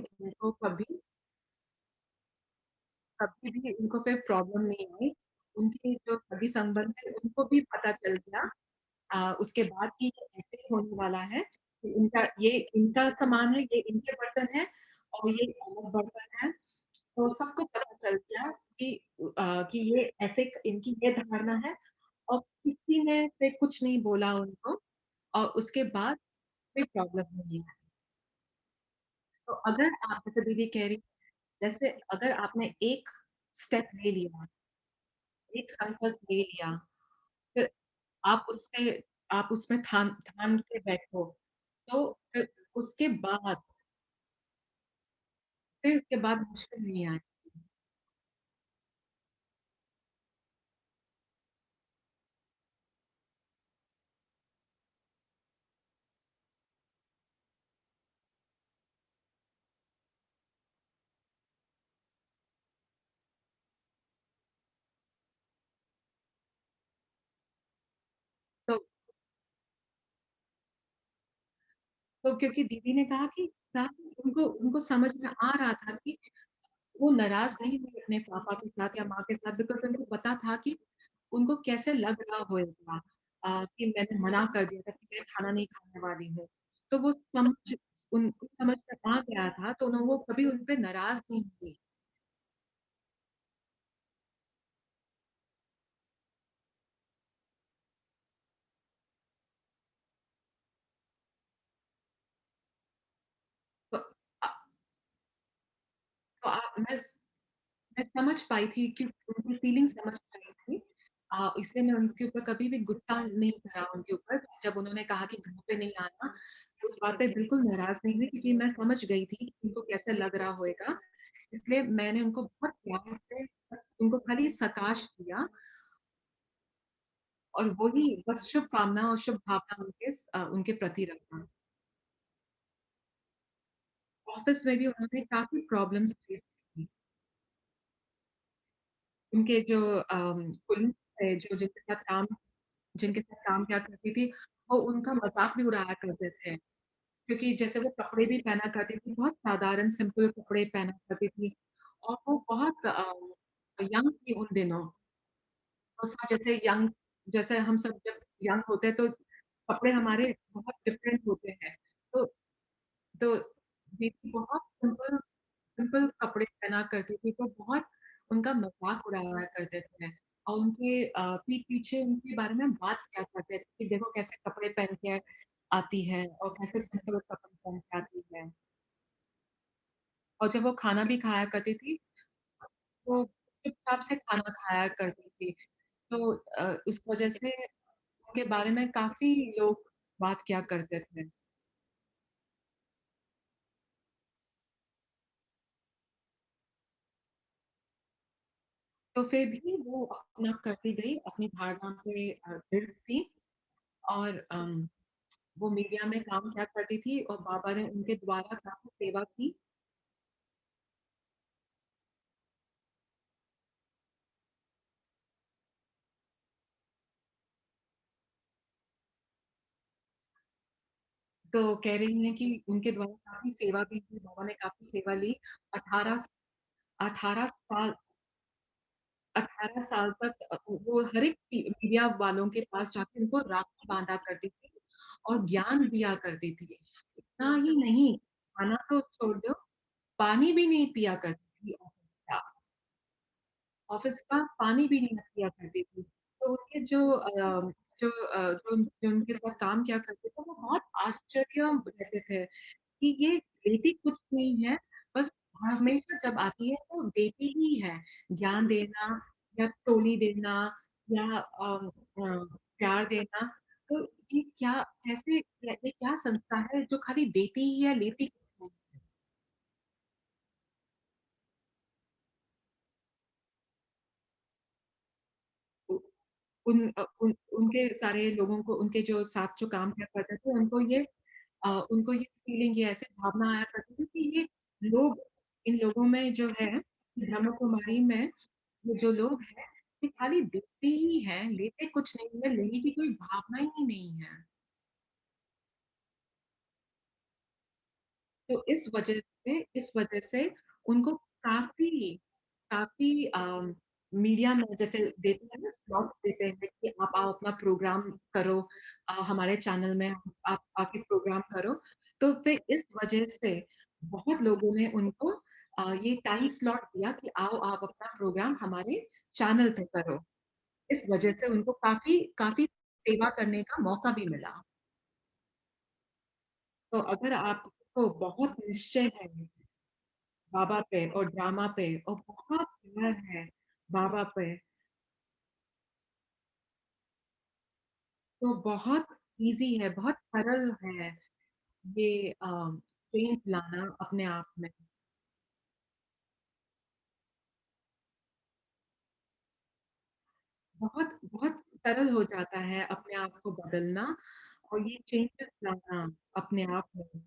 उनको फिर प्रॉब्लम नहीं आई। उनके जो सगी-संबंध थे उनको भी पता चल गया उसके बाद कि ये ऐसे ही होने वाला है, कि इनका सामान है, ये इनके बर्तन हैं और ये अलग बर्तन हैं। तो सबको पता चल गया कि ये ऐसे इनकी ये धारणा है और किसी ने फिर कुछ नहीं बोला उनको और उसके बाद कोई प्रॉब्लम नहीं है। तो अगर आप जैसे दीदी कह रही जैसे अगर आपने एक स्टेप ले लिया, एक संकल्प ले लिया, फिर आप उससे आप उसमें ठान ठान के बैठो, तो फिर उसके बाद मुश्किल नहीं आएगी। तो क्योंकि दीदी ने कहा कि उनको उनको समझ में आ रहा था कि वो नाराज़ नहीं हुई अपने पापा के साथ या माँ के साथ बिकॉज़ उनको पता था कि उनको कैसे लग रहा होगा कि मैंने मना कर दिया था कि मैं खाना नहीं खाने वाली हूँ। तो वो उनको समझ में आ गया था तो वो कभी उन पे नाराज़ नहीं हुई। तो अ, तो मैं समझ पाई थी कि उनकी फीलिंग समझ पाई थी। इसलिए मैं उनके ऊपर कभी भी गुस्सा नहीं करा उनके ऊपर, जब उन्होंने कहा कि घर पे नहीं आना, तो उस बात पे बिल्कुल नाराज़ नहीं हुई क्योंकि मैं समझ गई थी कि उनको कैसे लग रहा होएगा। इसलिए मैंने उनको बहुत प्यार से बस उनको खाली सकाश दिया और वही बस शुभकामना और शुभ भावना उनके प्रति रखा। ऑफ़िस में भी उन्होंने काफ़ी प्रॉब्लम्स फेस की। उनके जो कोलीग थे, जो जिनके साथ काम किया करती थी, वो उनका मज़ाक भी उड़ाया करते थे। क्योंकि जैसे वो कपड़े भी पहना करती थी, बहुत साधारण सिंपल कपड़े पहना करती थी और वो बहुत यंग थी उन दिनों। तो सब जैसे हम सब जब यंग होते हैं तो कपड़े हमारे बहुत डिफरेंट होते हैं। तो तो दीदी बहुत सिंपल सिंपल कपड़े पहना करती थी, तो बहुत उनका मज़ाक उड़ाया करते थे और उनके पीठ पीछे उनके बारे में बात किया करते थे कि देखो कैसे कपड़े पहन के आती है और कैसे सिंपल कपड़े पहन के आती है। और जब वो खाना भी खाया करती थी, तो चुपचाप से खाना खाया करती थी। तो उस वज़ह से उनके बारे में काफ़ी लोग बात किया करते थे। तो फिर भी वो अपना करती गई, अपनी धारणा पे दृढ़ थी और वो मीडिया में काम किया करती थी और बाबा ने उनके द्वारा काफ़ी सेवा की। तो कह रही हैं कि उनके द्वारा काफ़ी सेवा भी की, बाबा ने काफ़ी सेवा ली। 18 18 साल 18 साल तक वो हर एक मीडिया वालों के पास जाके उनको राखी बाँधा करती थी और ज्ञान दिया करती थी। इतना ही नहीं, खाना तो छोड़ दो, पानी भी नहीं पिया करती थी ऑफ़िस का पानी भी नहीं पिया करती थी। तो उनके जो उनके साथ काम किया करते थे, वो बहुत आश्चर्य रहते थे कि ये देती कुछ नहीं है, बस हमेशा जब आती है तो देती ही है। ज्ञान देना या टोली देना या प्यार देना, तो ये क्या कैसे ये क्या संस्था है जो खाली देती ही है, लेती कुछ नहीं है। उ उनके सारे लोगों को उनके जो साथ जो काम किया करते थे, उनको ये फीलिंग ये ऐसे भावना आया करती थी कि ये लोग इन लोगों में जो है, ब्रह्म कुमारी में ये जो लोग हैं, ये खाली देते ही हैं, लेते कुछ नहीं है, लेने की कोई भावना ही नहीं है। तो इस वजह से उनको काफ़ी काफ़ी मीडिया में जैसे देते हैं ना स्लॉट्स देते हैं कि आप आओ अपना प्रोग्राम करो हमारे चैनल में आप आके प्रोग्राम करो। तो फिर इस वजह से बहुत लोगों ने उनको ये टाइम स्लॉट दिया कि आओ आप अपना प्रोग्राम हमारे चैनल पे करो। इस वजह से उनको काफ़ी काफ़ी सेवा करने का मौका भी मिला। तो अगर आपको बहुत निश्चय है बाबा पे और ड्रामा पे और बहुत प्यार है बाबा पे, तो बहुत ईज़ी है, बहुत सरल है ये चेंज लाना अपने आप में। बहुत बहुत सरल हो जाता है अपने आप को बदलना और ये चेंजेस लाना अपने आप में।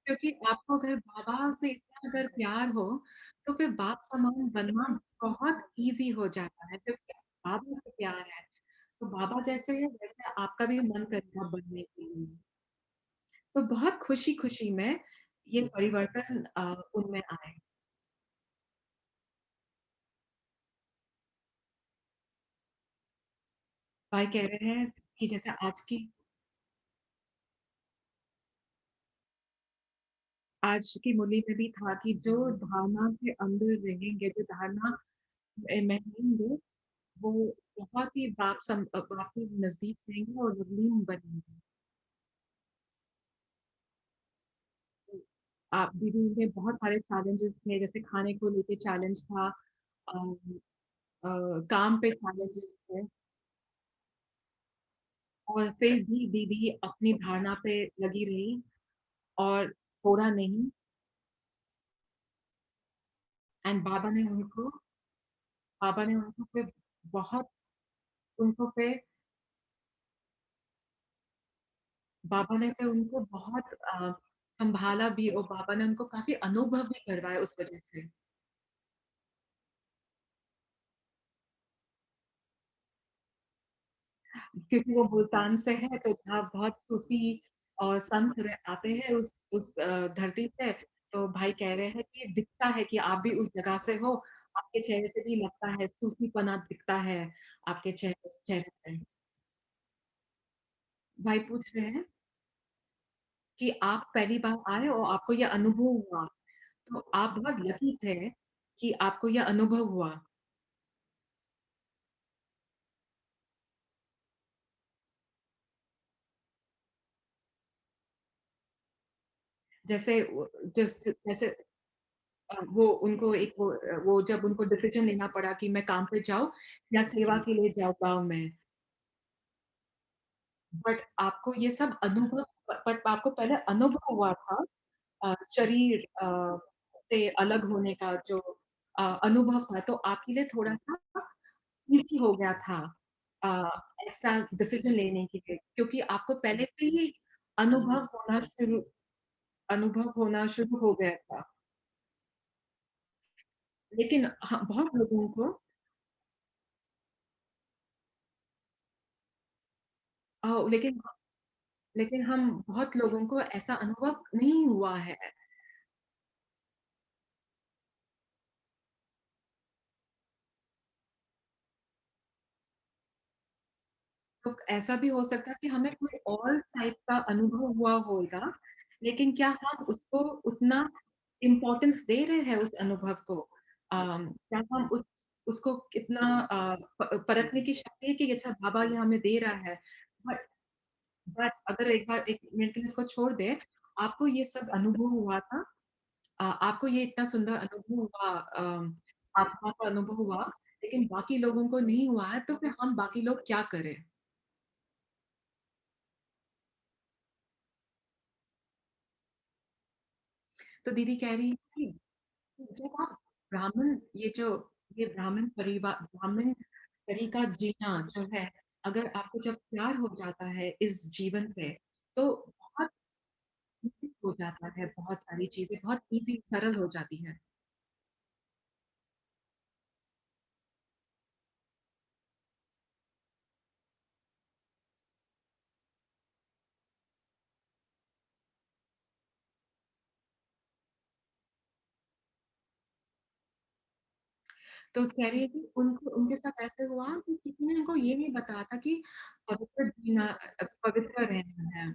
क्योंकि आपको अगर बाबा से इतना अगर प्यार हो, तो फिर बाप समान बनना बहुत ईज़ी हो जाता है क्योंकि बाबा से प्यार है। तो बाबा जैसे हैं, वैसे आपका भी मन करेगा बनने के लिए। तो बहुत खुशी-खुशी में ये परिवर्तन उनमें आए। भाई कह रहे हैं कि जैसे आज की मुरली में भी था कि जो धारणा के अंदर रहेंगे, जो धारणा में रहेंगे, वो बहुत ही बाप के नज़दीक रहेंगे और लीन बनेंगे। आप दीदी ने बहुत सारे चैलेंजेस थे, जैसे खाने को लेके चैलेंज था, अम काम पे चैलेंजेस थे और फिर भी दीदी अपनी धारणा पे लगी रही और छोड़ा नहीं एंड बाबा ने उनको फिर बहुत उनको फिर बाबा ने फिर उनको बहुत सँभाला भी और बाबा ने उनको काफ़ी अनुभव भी करवाया उस वज़ह से। क्योंकि वो मुल्तान से है तो जहाँ बहुत सूफ़ी और संत आते हैं उस धरती से, तो भाई कह रहे हैं कि दिखता है कि आप भी उस जगह से हो, आपके चेहरे से भी लगता है सूफ़ीपना दिखता है आपके चेहरे से। भाई पूछ रहे हैं कि आप पहली बार आए और आपको ये अनुभव हुआ, तो आप बहुत लकी थे कि आपको ये अनुभव हुआ। जैसे जैसे वो उनको वो जब उनको डिसीज़न लेना पड़ा कि मैं काम पे जाऊँ या सेवा के लिए जाऊँ गाँव में। बट आपको ये सब अनुभव बट आपको पहले अनुभव हुआ था शरीर से अलग होने का जो अनुभव था, तो आपके लिए थोड़ा-सा ईज़ी हो गया था ऐसा डिसीज़न लेने के लिए क्योंकि आपको पहले से ही अनुभव होना शुरू अनुभव होना शुरू हो गया था। लेकिन बहुत लोगों को लेकिन लेकिन हम बहुत लोगों को ऐसा अनुभव नहीं हुआ है। तो ऐसा भी हो सकता है कि हमें कोई और टाइप का अनुभव हुआ होगा, लेकिन क्या हम उसको उतना इम्पोर्टेंस दे रहे हैं उस अनुभव को? क्या हम उसको कितना परखने की शक्ति है कि अच्छा बाबा ये हमें दे रहा है। बट बट अगर एक बार 1 मिनट के लिए इसको छोड़ दें, आपको ये सब अनुभव हुआ था, आपको ये इतना सुंदर अनुभव हुआ, आत्मा का अनुभव हुआ, लेकिन बाकी लोगों को नहीं हुआ है, तो फिर हम बाकी लोग क्या करें? तो दीदी कह रही है कि जब आप ब्राह्मण ये ब्राह्मण ब्राह्मण तरीका जीना जो है, अगर आपको जब प्यार हो जाता है इस जीवन से, तो बहुत ईज़ी हो जाता है, बहुत सारी चीज़ें बहुत ईज़ी सरल हो जाती हैं। तो कह रही है कि उनको उनके साथ ऐसे हुआ कि किसी ने उनको ये नहीं बताया था कि पवित्र रहना है।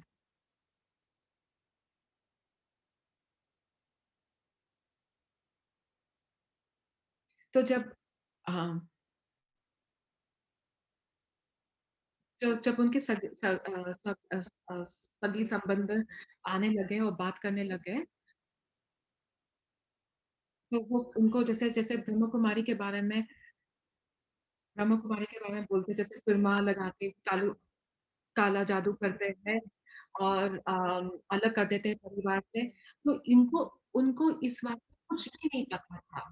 तो जब हाँ, तो जब उनके सगी संबंध आने लगे और बात करने लगे, तो वो उनको जैसे जैसे ब्रह्म कुमारी के बारे में बोलते हैं, जैसे सुरमा लगा के काला जादू करते हैं और अलग कर देते हैं परिवार से। तो इनको उनको इस बात का कुछ भी नहीं पता था,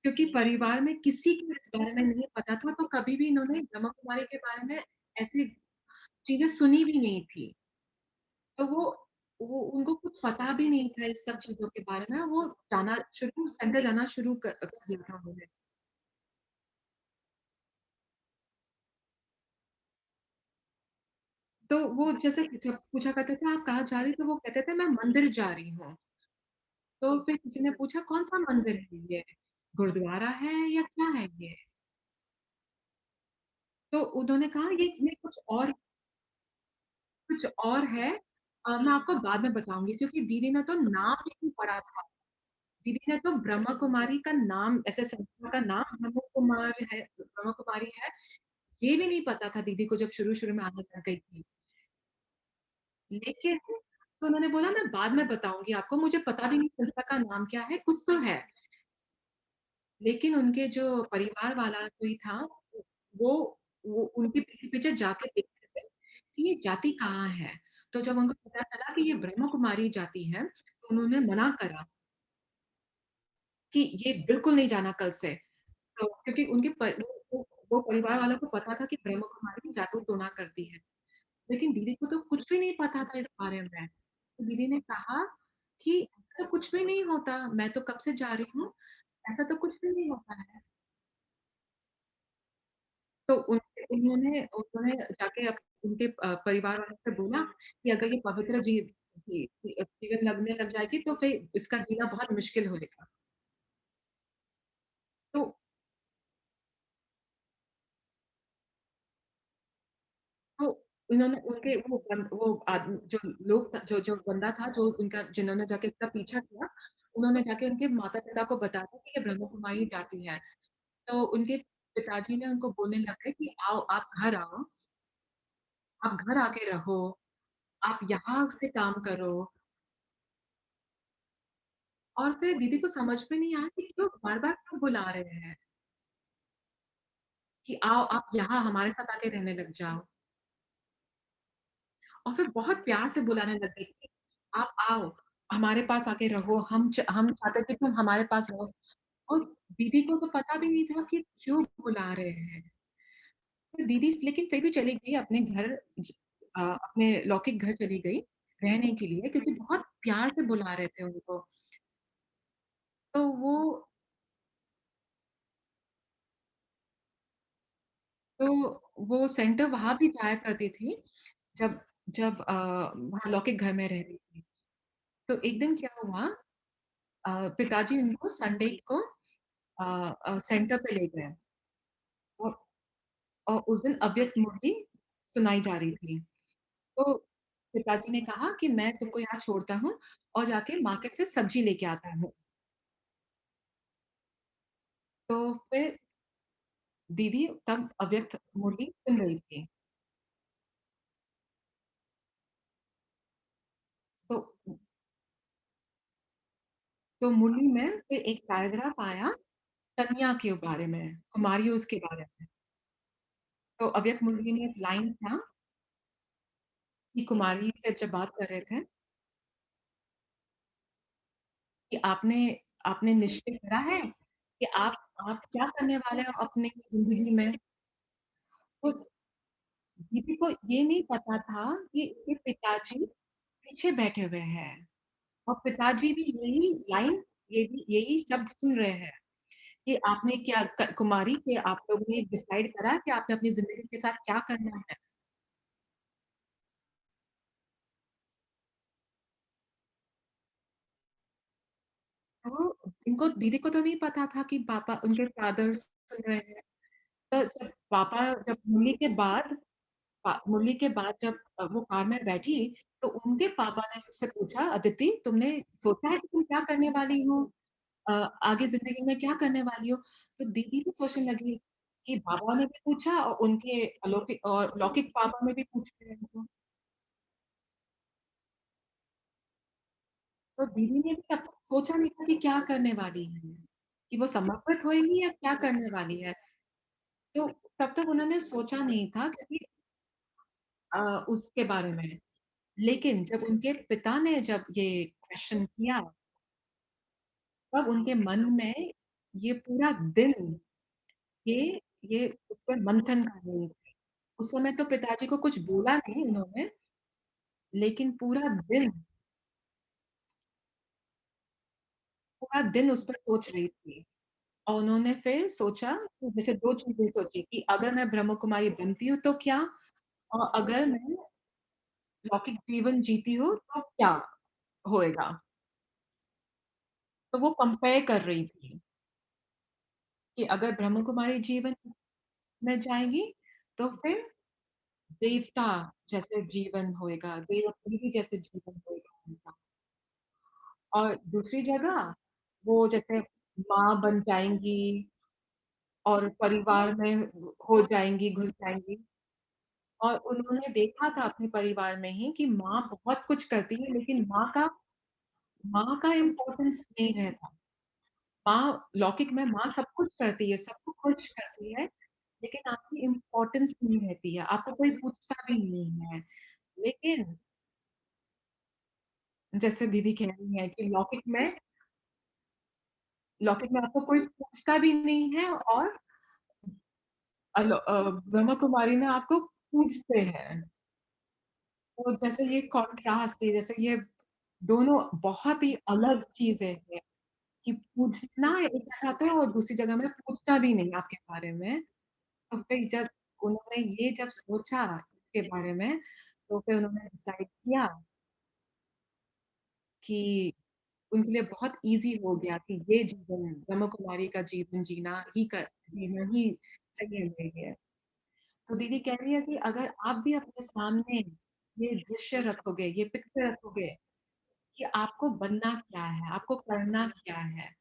क्योंकि परिवार में किसी को इस बारे में नहीं पता था, तो कभी भी इन्होंने ब्रह्म कुमारी के बारे में ऐसी चीज़ें सुनी भी नहीं थी। तो वो उनको कुछ पता भी नहीं था इस सब चीज़ों के बारे में, वो सेंटर जाना शुरू कर दिया था उन्होंने। तो वो जैसे जब पूछा करते थे, "आप कहाँ जा रही?" तो वो कहते थे, "मैं मंदिर जा रही हूँ।" तो फिर किसी ने पूछा, "कौन-सा मंदिर है ये? गुरुद्वारा है या क्या है ये?" तो उन्होंने कहा, "ये कुछ और है, मैं आपको बाद में बताऊँगी।" क्योंकि दीदी ने तो नाम ही नहीं पढ़ा था। दीदी ने तो ब्रह्मा कुमारी का नाम ऐसे संस्था का नाम ब्रह्मा कुमारी है, ये भी नहीं पता था दीदी को जब शुरू-शुरू में आने लग गई थी। लेकिन तो उन्होंने बोला मैं बाद में बताऊँगी आपको, मुझे पता भी नहीं संस्था का नाम क्या है, कुछ तो है। लेकिन उनके जो परिवार वाला कोई था, वो वो उनके पीछे-पीछे जाके देखते थे कि ये जाति कहाँ है? तो जब उनको पता चला कि ये ब्रह्मा कुमारी जाति है, तो उन्होंने मना करा कि ये बिल्कुल नहीं जाना कल से। तो क्योंकि उनके वो परिवार वालों को पता था कि ब्रह्मा कुमारी जादू-टोना करती है। लेकिन दीदी को तो कुछ भी नहीं पता था इस बारे में। तो दीदी ने कहा कि ऐसा तो कुछ भी नहीं होता, मैं तो कब से जा रही हूँ, ऐसा तो कुछ भी नहीं होता है। तो उन्होंने उन्होंने जाके उनके परिवार वालों से बोला कि अगर ये पवित्र जीवन लगने लग जाएगी तो फिर इसका जीना बहुत मुश्किल होएगा। तो तो उन्होंने उनके वो आदमी जो लोग जो जो बंदा था जो उनका जिन्होंने जाके इसका पीछा किया, उन्होंने जाके उनके माता-पिता को बताया कि ये ब्रह्म कुमारी जाति है। तो उनके पिताजी ने उनको बोलने लग गए कि आओ, आप घर आके रहो, आप यहाँ से काम करो और फिर दीदी को समझ में नहीं आया कि क्यों बार-बार क्यों बुला रहे हैं कि आओ आप यहाँ हमारे साथ आके रहने लग जाओ और फिर बहुत प्यार से बुलाने लग गए कि आप आओ, हमारे पास आके रहो, हम चाहते थे कि तुम हमारे पास रहो और दीदी को तो पता भी नहीं था कि क्यों बुला रहे हैं। तो दीदी लेकिन फिर भी चली गई अपने लौकिक घर चली गई रहने के लिए क्योंकि बहुत प्यार से बुला रहे थे उनको। तो वो सेंटर वहाँ भी जाया करती थी, जब जब वहाँ लौकिक घर में रह रही थी। तो एक दिन क्या हुआ पिताजी उनको संडे को सेंटर पे ले गए और उस दिन अव्यक्त मुरली सुनाई जा रही थी। तो पिताजी ने कहा कि मैं तुमको यहाँ छोड़ता हूँ और जाके मार्केट से सब्ज़ी लेके आता हूँ। तो फिर दीदी तब अव्यक्त मुरली सुन रही थी। तो मुरली में फिर एक पैराग्राफ आया कन्या के बारे में, कुमारियों के बारे में। तो अव्यक्त मुरली में एक लाइन था कि कुमारी से जब बात कर रहे थे कि आपने आपने निश्चय करा है कि आप क्या करने वाले हो अपनी ज़िंदगी में? तो दीदी को ये नहीं पता था कि इसके पिताजी पीछे बैठे हुए हैं और पिताजी भी यही लाइन यही शब्द सुन रहे हैं कि आपने क्या कुमारी कि आप लोगों ने डिसाइड करा कि आपने अपनी ज़िंदगी के साथ क्या करना है? तो इनको दीदी को तो नहीं पता था कि पापा उनके फादर सुन रहे हैं। तो जब मुरली के बाद जब वो कार में बैठी, तो उनके पापा ने उससे पूछा, "अदिति, तुमने सोचा है कि तुम क्या करने वाली हो? अ, आगे ज़िंदगी में क्या करने वाली हो?" तो दीदी भी सोचने लगी कि बाबा ने भी पूछा और उनके अलौकिक और लौकिक पापा ने भी पूछ लिया इनको। तो दीदी ने भी तब तक सोचा नहीं था कि क्या करने वाली है, कि वो समर्पित होएगी या क्या करने वाली है। तो तब तक उन्होंने सोचा नहीं था क्योंकि उसके बारे में। लेकिन जब उनके पिता ने जब ये क्वेश्चन किया, तब उनके मन में ये पूरा दिन ये ये उस पर मंथन कर रही थी। उस समय तो पिताजी को कुछ बोला नहीं उन्होंने, लेकिन पूरा दिन उस पर सोच रही थी। और उन्होंने फिर सोचा कि जैसे 2 चीज़ें सोची कि अगर मैं ब्रह्म कुमारी बनती हूँ तो क्या? और अगर मैं लौकिक जीवन जीती हूँ तो क्या होएगा? तो वो कंपेयर कर रही थी कि अगर ब्रह्म कुमारी जीवन में जाएँगी तो फिर देवता जैसे जीवन होएगा, देवी जैसे जीवन होएगा उनका। और दूसरी जगह वो जैसे माँ बन जाएँगी और परिवार में हो जाएँगी, घुस जाएँगी। और उन्होंने देखा था अपने परिवार में ही कि माँ बहुत कुछ करती है, लेकिन माँ का इम्पोर्टेंस नहीं रहता। माँ लौकिक में माँ सब कुछ करती है, सबको खुश करती है, लेकिन आपकी इम्पोर्टेंस नहीं रहती है, आपको कोई पूछता भी नहीं है। लेकिन जैसे दीदी कह रही हैं कि लौकिक में आपको कोई पूछता भी नहीं है और ब्रह्मा कुमारी में आपको पूछते हैं। तो जैसे ये कॉन्ट्रास्ट है, जैसे ये दोनों बहुत ही अलग चीज़ें हैं कि पूछना एक जगह पे और दूसरी जगह में पूछना भी नहीं आपके बारे में। तो फिर जब उन्होंने ये जब सोचा इसके बारे में, तो फिर उन्होंने डिसाइड किया कि उनके लिए बहुत ईज़ी हो गया कि ये जीवन ब्रह्म कुमारी का जीना ही सही है मेरे लिए। तो दीदी कह रही है कि अगर आप भी अपने सामने ये दृश्य रखोगे, ये पिक्चर रखोगे कि आपको बनना क्या है, आपको करना क्या है,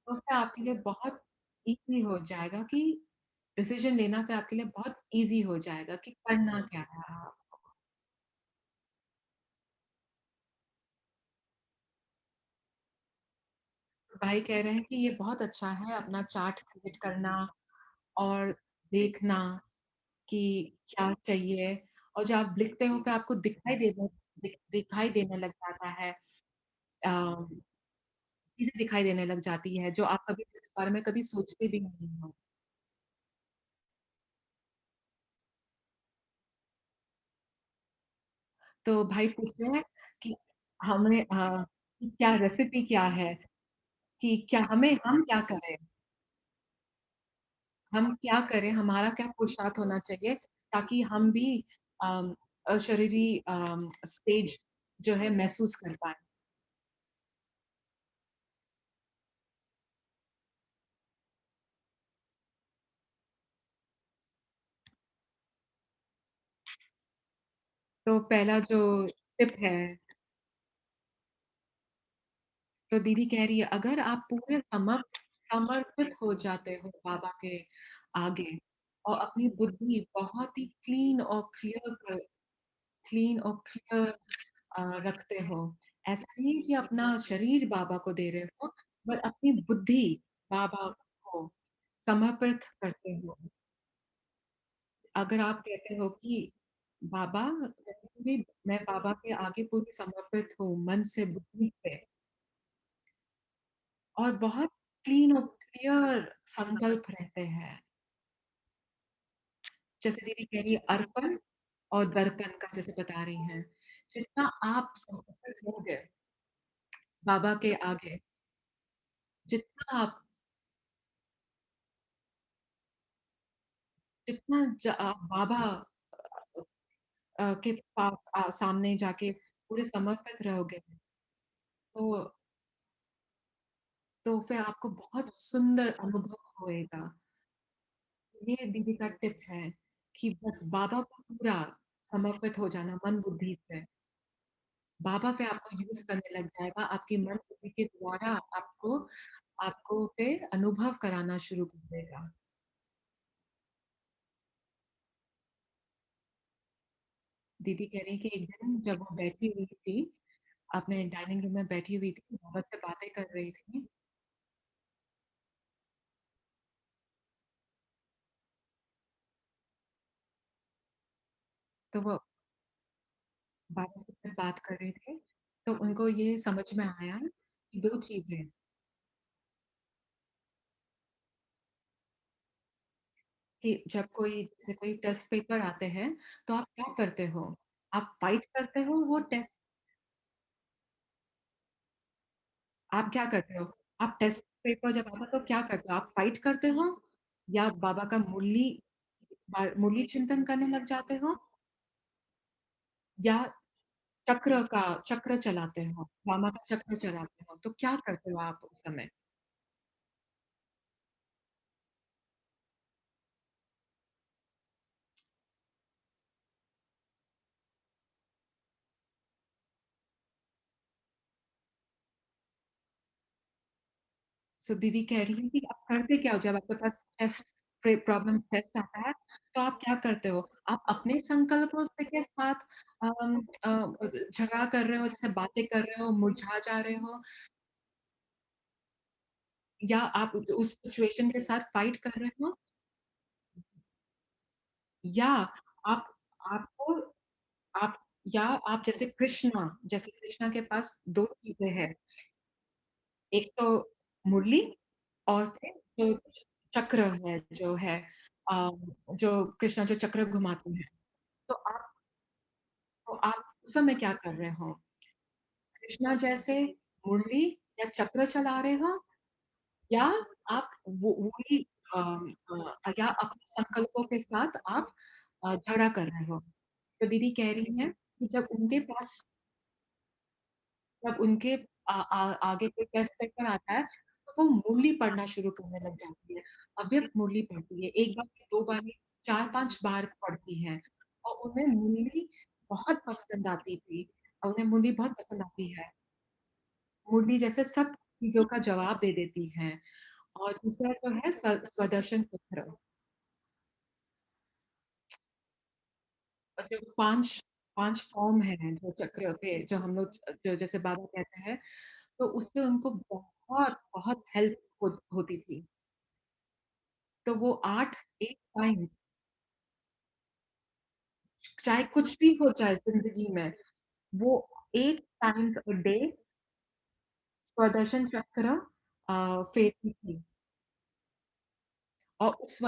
तो फिर आपके लिए बहुत ईज़ी हो जाएगा कि डिसीज़न लेना फिर आपके लिए बहुत ईज़ी हो जाएगा कि करना क्या है आपको। भाई कह रहे हैं कि ये बहुत अच्छा है अपना चार्ट क्रिएट करना और देखना कि क्या चाहिए और जब आप लिखते हो फिर आपको दिखाई देने लग जाता है। अ, चीज़ें दिखाई देने लग जाती है जो आप कभी इस बारे में कभी सोचते भी नहीं हो। तो भाई पूछ रहे हैं कि कि क्या रेसिपी क्या है? कि क्या हम क्या करें? हम क्या करें? हमारा क्या पुरुषार्थ होना चाहिए ताकि हम भी अशरीरी स्टेज जो है महसूस कर पाएँ। तो पहला जो टिप है, तो दीदी कह रही है अगर आप पूरे समर्पित हो जाते हो बाबा के आगे और अपनी बुद्धि बहुत ही क्लीन और क्लियर रखते हो। ऐसा नहीं है कि अपना शरीर बाबा को दे रहे हो, पर अपनी बुद्धि बाबा को समर्पित करते हो। अगर आप कहते हो कि बाबा भी मैं बाबा के आगे पूरी समर्पित हूँ, मन से, बुद्धि से और बहुत क्लीन और क्लियर संकल्प रहते हैं। जैसे दीदी कह रही है अर्पण और दर्पण का जैसे बता रही हैं। जितना आप समर्पित होंगे बाबा के आगे, जितना आप बाबा के पास सामने जाके पूरे समर्पित रहोगे, तो फिर आपको बहुत सुंदर अनुभव होएगा। ये दीदी का टिप है कि बस बाबा को पूरा समर्पित हो जाना मन बुद्धि से। बाबा फिर आपको यूज़ करने लग जाएगा, आपकी मन बुद्धि के द्वारा आपको आपको फिर अनुभव कराना शुरू कर देगा। दीदी कह रही है कि एक दिन जब वो बैठी हुई थी, अपने डाइनिंग रूम में बैठी हुई थी, बाबा से बातें कर रही थी, तो वो बाबा से फिर बात कर रहे थे, तो उनको ये समझ में आया कि 2 चीज़ें कि जब कोई जैसे कोई टेस्ट पेपर आते हैं, तो आप क्या करते हो? आप फाइट करते हो वो टेस्ट आप क्या करते हो? आप टेस्ट पेपर जब आता है तो क्या करते हो? आप फाइट करते हो या बाबा का मुरली चिंतन करने लग जाते हो या चक्र चलाते हो? बाबा का चक्र चलाते हो, तो क्या करते हो आप उस समय? सो दीदी कह रही है कि आप करते क्या हो जब आपके पास टेस्ट आता है, तो आप क्या करते हो? आप अपने संकल्पों से के साथ झगड़ा कर रहे हो, जैसे बातें कर रहे हो, मुरझा जा रहे हो या आप उस सिचुएशन के साथ फाइट कर रहे हो या आप आपको आप या आप जैसे कृष्णा के पास 2 चीज़ें हैं, एक तो मुरली और फिर जो चक्र है अ, जो कृष्णा जो चक्र घुमाते हैं, तो आप उस समय क्या कर रहे हो? कृष्णा जैसे मुरली या चक्र चला रहे हो या आप वही या अपने संकल्पों के साथ आप झगड़ा कर रहे हो? तो दीदी कह रही हैं कि जब उनके आगे कोई टेस्ट पेपर आता है, तो वो मुरली पढ़ना शुरू करने लग जाती है। अव्यक्त मुरली पढ़ती है, 1 बार नहीं, 2 बार नहीं, 4-5 बार पढ़ती हैं और उन्हें मुरली बहुत पसंद आती थी उन्हें मुरली बहुत पसंद आती है। मुरली जैसे सब चीज़ों का जवाब दे देती हैं और दूसरा जो है स्वदर्शन चक्र और जो 5 फॉर्म हैं जो चक्र के जो हम लोग जो जैसे बाबा कहते हैं, तो उससे उनको बहुत हेल्प होती थी। तो वो 8 टाइम्स चाहे कुछ भी हो जाए ज़िंदगी में, वो 8 टाइम्स अ डे स्वदर्शन चक्र फेरती थी और उस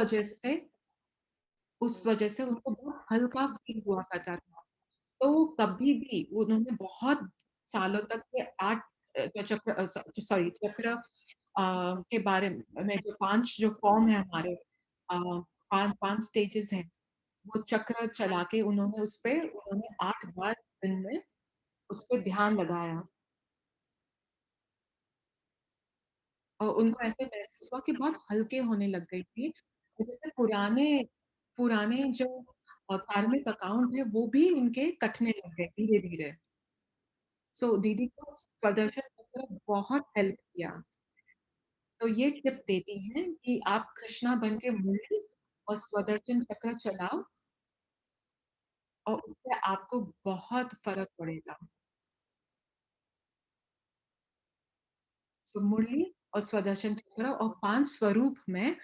वजह से उनको बहुत हल्का फ़ील हुआ करता था। तो वो कभी भी उन्होंने बहुत सालों तक के 8 चक्र के बारे में जो 5 जो फॉर्म है हमारे 5 स्टेजेस हैं, वो चक्र चला के उन्होंने 8 बार दिन में उसपे ध्यान लगाया और उनको ऐसे महसूस हुआ कि बहुत हल्के होने लग गई थी। और जैसे पुराने पुराने जो कार्मिक अकाउंट है वो भी उनके कटने लग गए धीरे-धीरे। सो दीदी को प्रदर्शन चक्र बहुत हेल्प किया। तो ये टिप देती हैं कि आप कृष्णा बन के मुड़िए और स्वदर्शन चक्र चलाओ और उससे आपको बहुत फ़र्क पड़ेगा। सो मुरली और स्वदर्शन चक्र और 5 स्वरूप में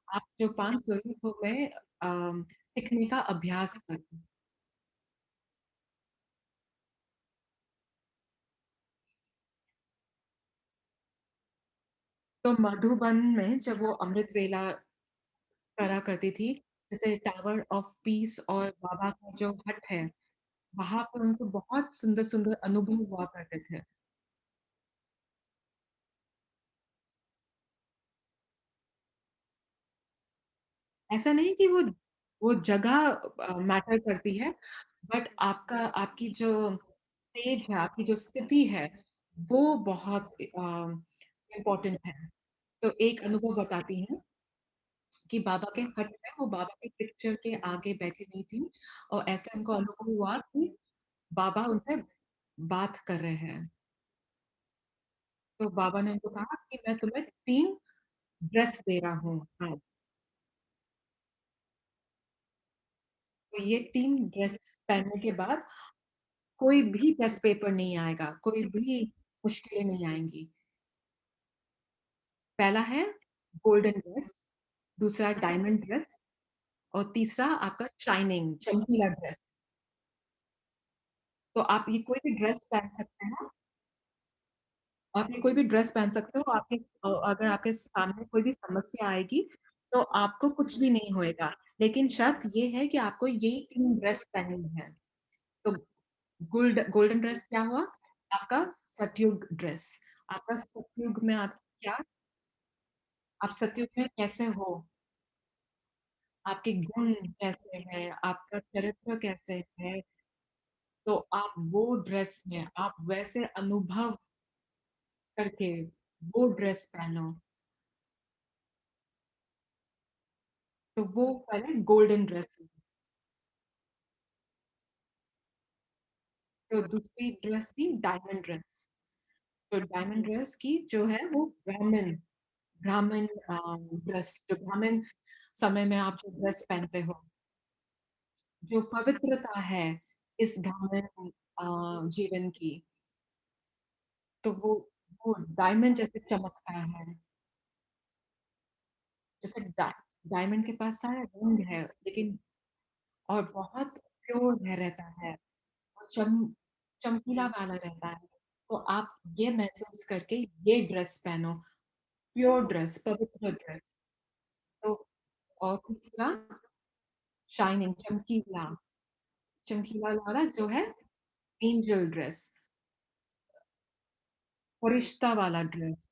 आप जो 5 स्वरूपों में टिकने का अभ्यास करें। तो मधुबन में जब वो अमृत वेला करा करती थी, जैसे टावर ऑफ पीस और बाबा का जो हट है, वहाँ पर उनको बहुत सुंदर-सुंदर अनुभव हुआ करते थे। ऐसा नहीं कि वो जगह मैटर करती है, बट आपकी जो स्टेज है, आपकी जो स्थिति है, वो बहुत इम्पोर्टेंट है। तो एक अनुभव बताती हूँ कि बाबा के हट में वो बाबा के पिक्चर के आगे बैठी हुई थी और ऐसा उनको अनुभव हुआ कि बाबा उनसे बात कर रहे हैं। तो बाबा ने उनको कहा कि मैं तुम्हें 3 ड्रेस दे रहा हूँ आज। तो ये 3 ड्रेस पहनने के बाद कोई भी टेस्ट पेपर नहीं आएगा, कोई भी मुश्किलें नहीं आएँगी। पहला है गोल्डन ड्रेस, दूसरा डायमंड ड्रेस और तीसरा आपका शाइनिंग चमकीला ड्रेस। तो आप ये कोई भी ड्रेस पहन सकते हैं, आप ये कोई भी ड्रेस पहन सकते हो, अगर आपके सामने कोई भी समस्या आएगी, तो आपको कुछ भी नहीं होएगा। लेकिन शर्त ये है कि आपको यही 3 ड्रेस पहननी है। तो गोल्डन ड्रेस क्या हुआ? आपका सतयुग ड्रेस। आपका सतयुग में आप क्या आप सतयुग में कैसे हो? आपके गुण कैसे हैं? आपका चरित्र कैसे है? तो आप वो ड्रेस में आप वैसे अनुभव करके वो ड्रेस पहनो। तो वो पहले गोल्डन ड्रेस हुई। तो दूसरी ड्रेस थी डायमंड ड्रेस। तो डायमंड ड्रेस की जो है वो ब्राह्मण ड्रेस जो ब्राह्मण समय में आप जो ड्रेस पहनते हो, जो पवित्रता है इस ब्राह्मण जीवन की, तो वो डायमंड जैसे चमकता है। जैसे डायमंड के पास सारा रंग है, लेकिन और बहुत प्योर है रहता है और चमकीला वाला रहता है। तो आप ये महसूस करके ये ड्रेस पहनो, प्योर ड्रेस, पवित्र ड्रेस। तो और तीसरा शाइनिंग चमकीला वाला जो है एंजल ड्रेस, फरिश्ता वाला ड्रेस।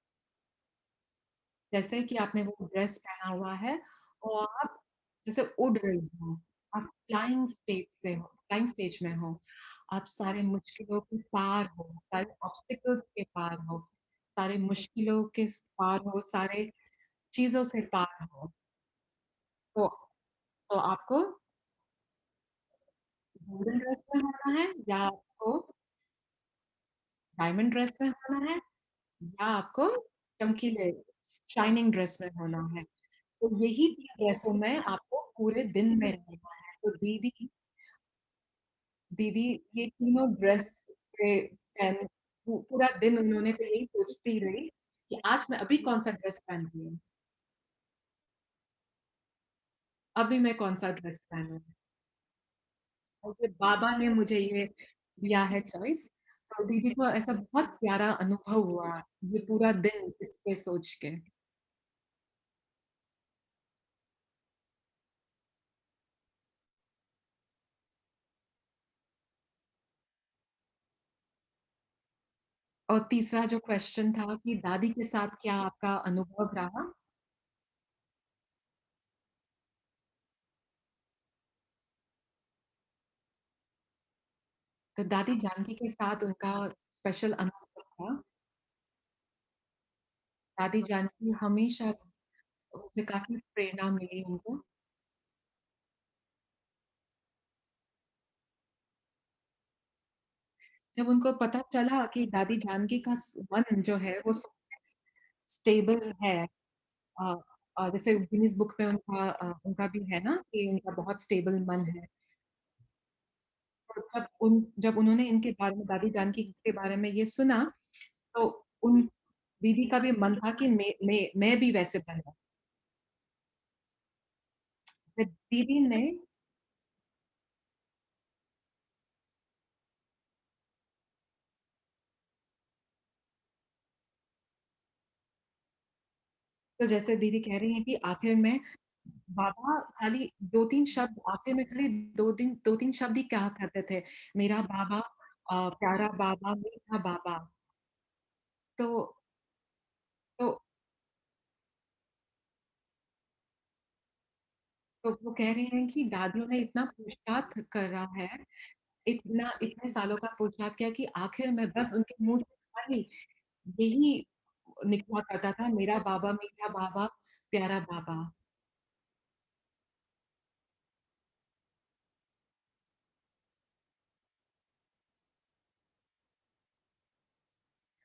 जैसे कि आपने वो ड्रेस पहना हुआ है और आप जैसे उड़ रही हो, आप फ्लाइंग स्टेज में हो। आप सारे मुश्किलों के पार हो, सारे ऑब्स्टिकल्स के पार हो, सारे मुश्किलों के पार हो, सारे चीज़ों से पार हो। तो तो आपको गोल्डन ड्रेस में होना है या आपको डायमंड ड्रेस में होना है या आपको चमकीले शाइनिंग ड्रेस में होना है। तो यही 3 ड्रेसों में आपको पूरे दिन में रहना है। तो दीदी ये तीनों ड्रेस के पहन पूरा दिन उन्होंने तो यही सोचती रही कि आज मैं अभी कौन-सा ड्रेस पहनती हूँ, अभी मैं कौन-सा ड्रेस पहनूँ। और फिर बाबा ने मुझे ये दिया है चॉइस, तो दीदी को ऐसा बहुत प्यारा अनुभव हुआ, ये पूरा दिन इस पे सोच के। और तीसरा जो क्वेश्चन था कि दादी के साथ क्या आपका अनुभव रहा? तो दादी जानकी के साथ उनका स्पेशल अनुभव था। दादी जानकी हमेशा उनसे काफ़ी प्रेरणा मिली उनको। जब उनको पता चला कि दादी जानकी का मन जो है वो स्टेबल है। अ जैसे गिनीज़ बुक में उनका भी है ना कि उनका बहुत स्टेबल मन है। और जब उन्होंने इनके बारे में दादी जानकी के बारे में ये सुना, तो उन दीदी का भी मन था कि मैं भी वैसे बनूँ। फिर दीदी ने तो जैसे दीदी कह रही हैं कि आखिर में बाबा खाली 2-3 शब्द आखिर में खाली 2-3 शब्द ही कहा करते थे। मेरा बाबा प्यारा बाबा, मीठा बाबा। तो तो तो वो कह रही हैं कि दादियों ने इतना पुरुषार्थ करा है, इतने सालों का पुरुषार्थ किया कि आखिर में बस उनके मुँह से खाली यही निकला करता था, मेरा बाबा, मीठा बाबा, प्यारा बाबा।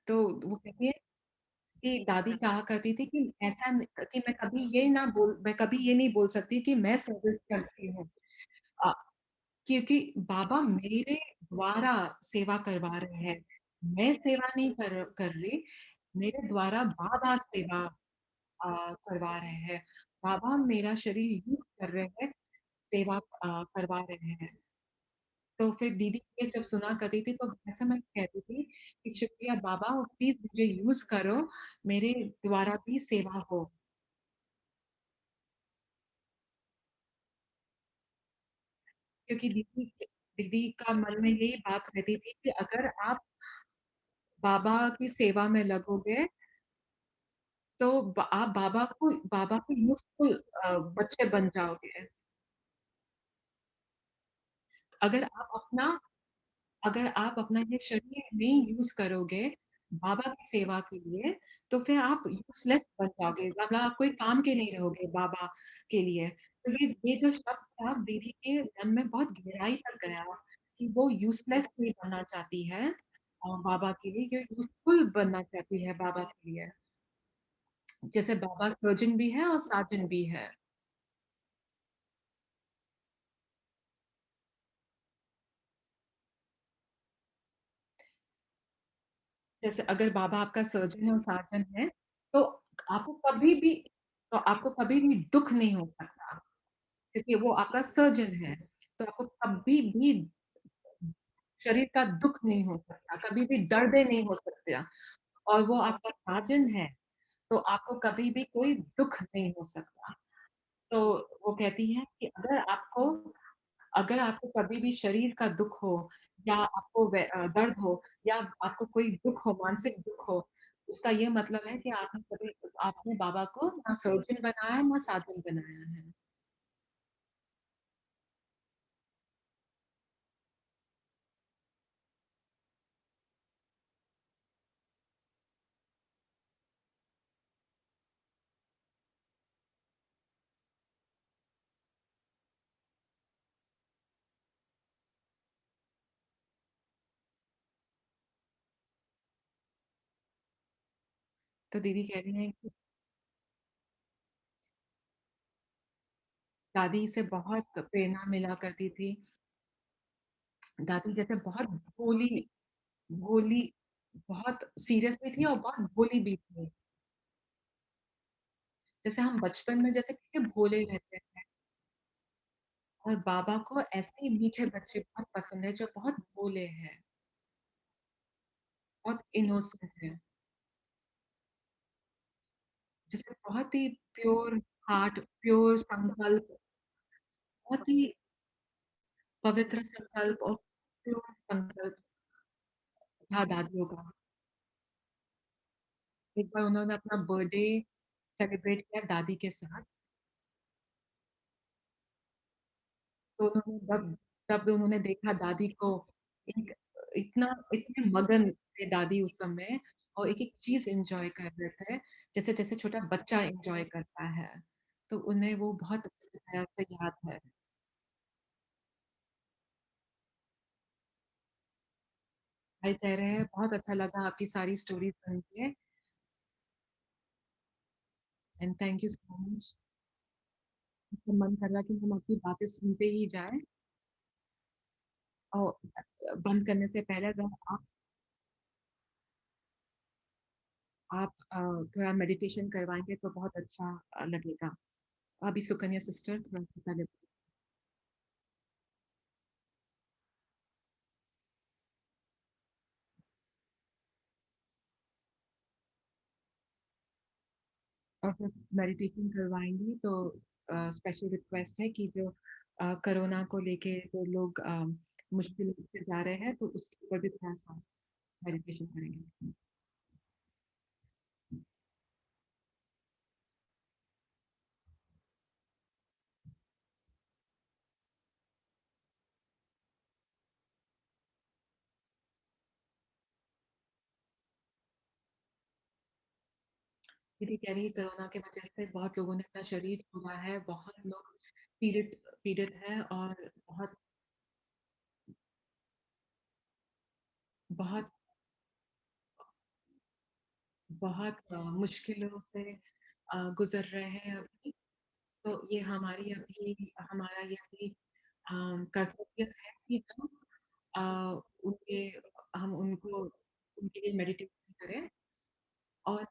तो वो कहती है कि दादी कहा करती थी कि ऐसा न कि मैं कभी ये नहीं बोल सकती कि मैं सर्विस करती हूँ। अ, क्योंकि बाबा मेरे द्वारा सेवा करवा रहे हैं। मैं सेवा नहीं कर रही, मेरे द्वारा बाबा सेवा करवा रहे हैं। बाबा मेरा शरीर यूज़ कर रहे हैं, सेवा करवा रहे हैं। तो फिर दीदी ये जब सुना करती थी तो ऐसा मैं कहती थी कि शुक्रिया बाबा प्लीज़ मुझे यूज़ करो, मेरे द्वारा भी सेवा हो। क्योंकि दीदी का मन में यही बात रहती थी कि अगर आप बाबा की सेवा में लगोगे, तो आप बाबा को यूज़फुल बच्चे बन जाओगे। अगर आप अपना अगर आप अपना ये शरीर नहीं यूज़ करोगे बाबा की सेवा के लिए, तो फिर आप यूज़लेस बन जाओगे, मतलब आप कोई काम के नहीं रहोगे बाबा के लिए। तो ये जो शब्द था दीदी के मन में बहुत गहराई तक गया कि वो यूज़लेस नहीं बनना चाहती है बाबा के लिए, ये यूज़फुल बनना चाहती है बाबा के लिए। जैसे बाबा सर्जन भी है और साजन भी है। जैसे अगर बाबा आपका सर्जन और साजन है, तो आपको कभी भी आपको कभी भी दुःख नहीं हो सकता, क्योंकि वो आपका सर्जन है। तो आपको कभी भी शरीर का दुःख नहीं हो सकता, कभी भी दर्द नहीं हो सकता और वो आपका साजन है, तो आपको कभी भी कोई दुःख नहीं हो सकता। तो वो कहती हैं कि अगर आपको कभी भी शरीर का दुःख हो या आपको दर्द हो या आपको कोई दुःख हो, मानसिक दुःख हो, उसका ये मतलब है कि आपने बाबा को ना सर्जन बनाया, ना साधन बनाया है। तो दीदी कह रही हैं कि दादी से बहुत प्रेरणा मिला करती थी। दादी जैसे बहुत भोली भोली बहुत सीरियस भी थी और बहुत भोली भी थी। जैसे हम बचपन में जैसे कितने भोले रहते हैं और बाबा को ऐसे ही मीठे बच्चे बहुत पसंद है जो बहुत भोले हैं, बहुत इनोसेंट हैं। जैसे बहुत ही प्योर हार्ट, प्योर संकल्प, बहुत ही पवित्र संकल्प और प्योर संकल्प था दादियों का। एक बार उन्होंने अपना बर्थडे सेलिब्रेट किया दादी के साथ, तो तब उन्होंने देखा दादी को एक इतना इतने मगन थे दादी उस समय और एक-एक चीज़ एन्जॉय कर रहे थे, जैसे-जैसे छोटा बच्चा एन्जॉय करता है। तो उन्हें वो बहुत अच्छी तरह से याद है। भाई कह रहे हैं बहुत अच्छा लगा आपकी सारी स्टोरी सुन के and thank you so much. तो मन कर रहा है कि हम आपकी बातें सुनते ही जाएँ और बंद करने से पहले अगर आप थोड़ा मेडिटेशन करवाएँगे तो बहुत अच्छा लगेगा। अभी सुकन्या सिस्टर थोड़ा-सा पहले और फिर मेडिटेशन करवाएँगी तो स्पेशल रिक्वेस्ट है कि जो कोरोना को लेके जो लोग मुश्किल से जा रहे हैं तो उसके ऊपर भी थोड़ा-सा मेडिटेशन करेंगे। दीदी कह रही है कोरोना की वजह से बहुत लोगों ने अपना शरीर छोड़ा है, बहुत लोग पीड़ित पीड़ित हैं और बहुत बहुत बहुत मुश्किलों से गुज़र रहे हैं अभी। तो ये हमारी अभी हमारा ये अभी कर्तव्य है कि उनके हम उनको उनके लिए मेडिटेशन करें और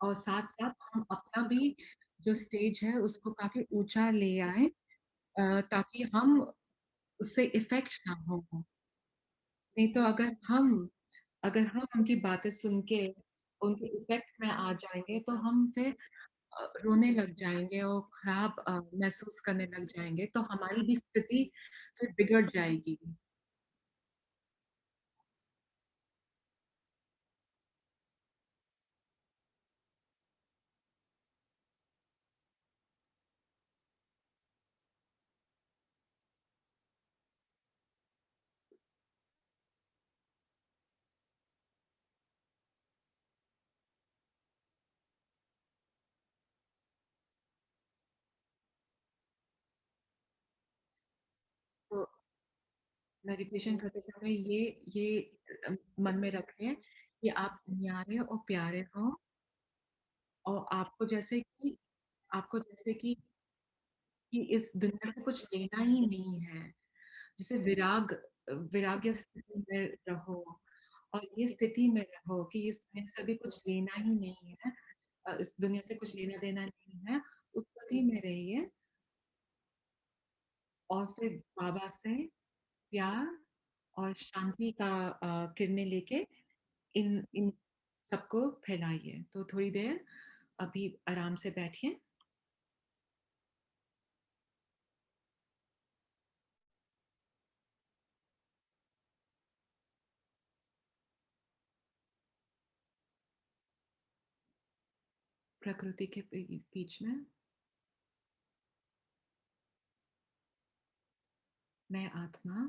साथ-साथ हम अपना भी जो स्टेज है उसको काफ़ी ऊँचा ले आएँ ताकि हम उससे इफ़ेक्ट ना हो। नहीं तो अगर हम उनकी बातें सुन के उनके इफ़ेक्ट में आ जाएँगे तो हम फिर रोने लग जाएँगे और खराब महसूस करने लग जाएँगे, तो हमारी भी स्थिति फिर बिगड़ जाएगी। तो मेडिटेशन करते समय ये मन में रखें कि आप न्यारे और प्यारे हो और आपको जैसे कि इस दुनिया से कुछ लेना ही नहीं है। जैसे विराग्य स्थिति में रहो और ये स्थिति में रहो कि इस दुनिया से अभी कुछ लेना ही नहीं है इस दुनिया से कुछ लेना-देना नहीं है, उस स्थिति में रहिए और फिर बाबा से प्यार और शांति का किरणें लेके इन इन सबको फैलाइए। तो थोड़ी देर अभी आराम से बैठिए, प्रकृति के बीच में मैं आत्मा,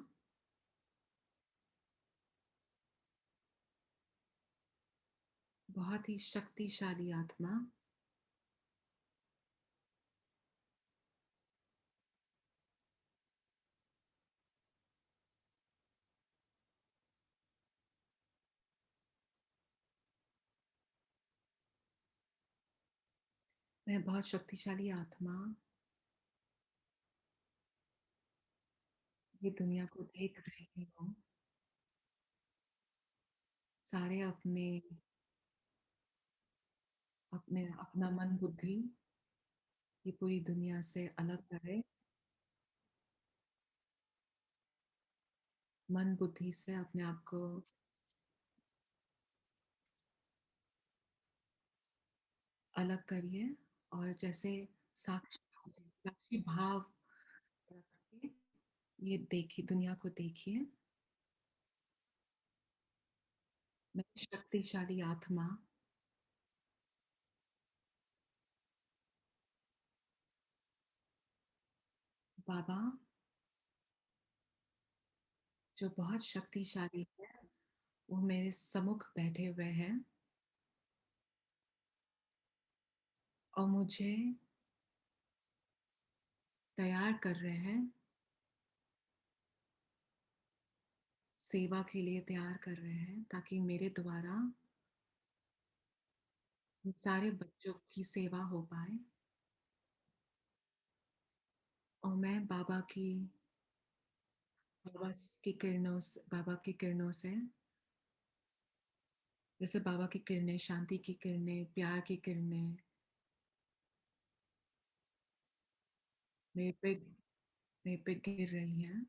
बहुत ही शक्तिशाली आत्मा, मैं बहुत शक्तिशाली आत्मा ये दुनिया को देख रही हूँ। सारे अपने अपने अपना मन बुद्धि ये पूरी दुनिया से अलग करें, मन बुद्धि से अपने आप को अलग करिए और जैसे साक्षी भाव रखिए, ये देखिए दुनिया को देखिए, मैं शक्तिशाली आत्मा बाबा जो बहुत शक्तिशाली है, वो मेरे सम्मुख बैठे हुए हैं और मुझे तैयार कर रहे हैं, सेवा के लिए तैयार कर रहे हैं ताकि मेरे द्वारा इन सारे बच्चों की सेवा हो पाए और मैं बाबा की किरणों से जैसे बाबा की किरणें, शांति की किरणें, प्यार की किरणें मेरे पे मेरे पे गिर रही हैं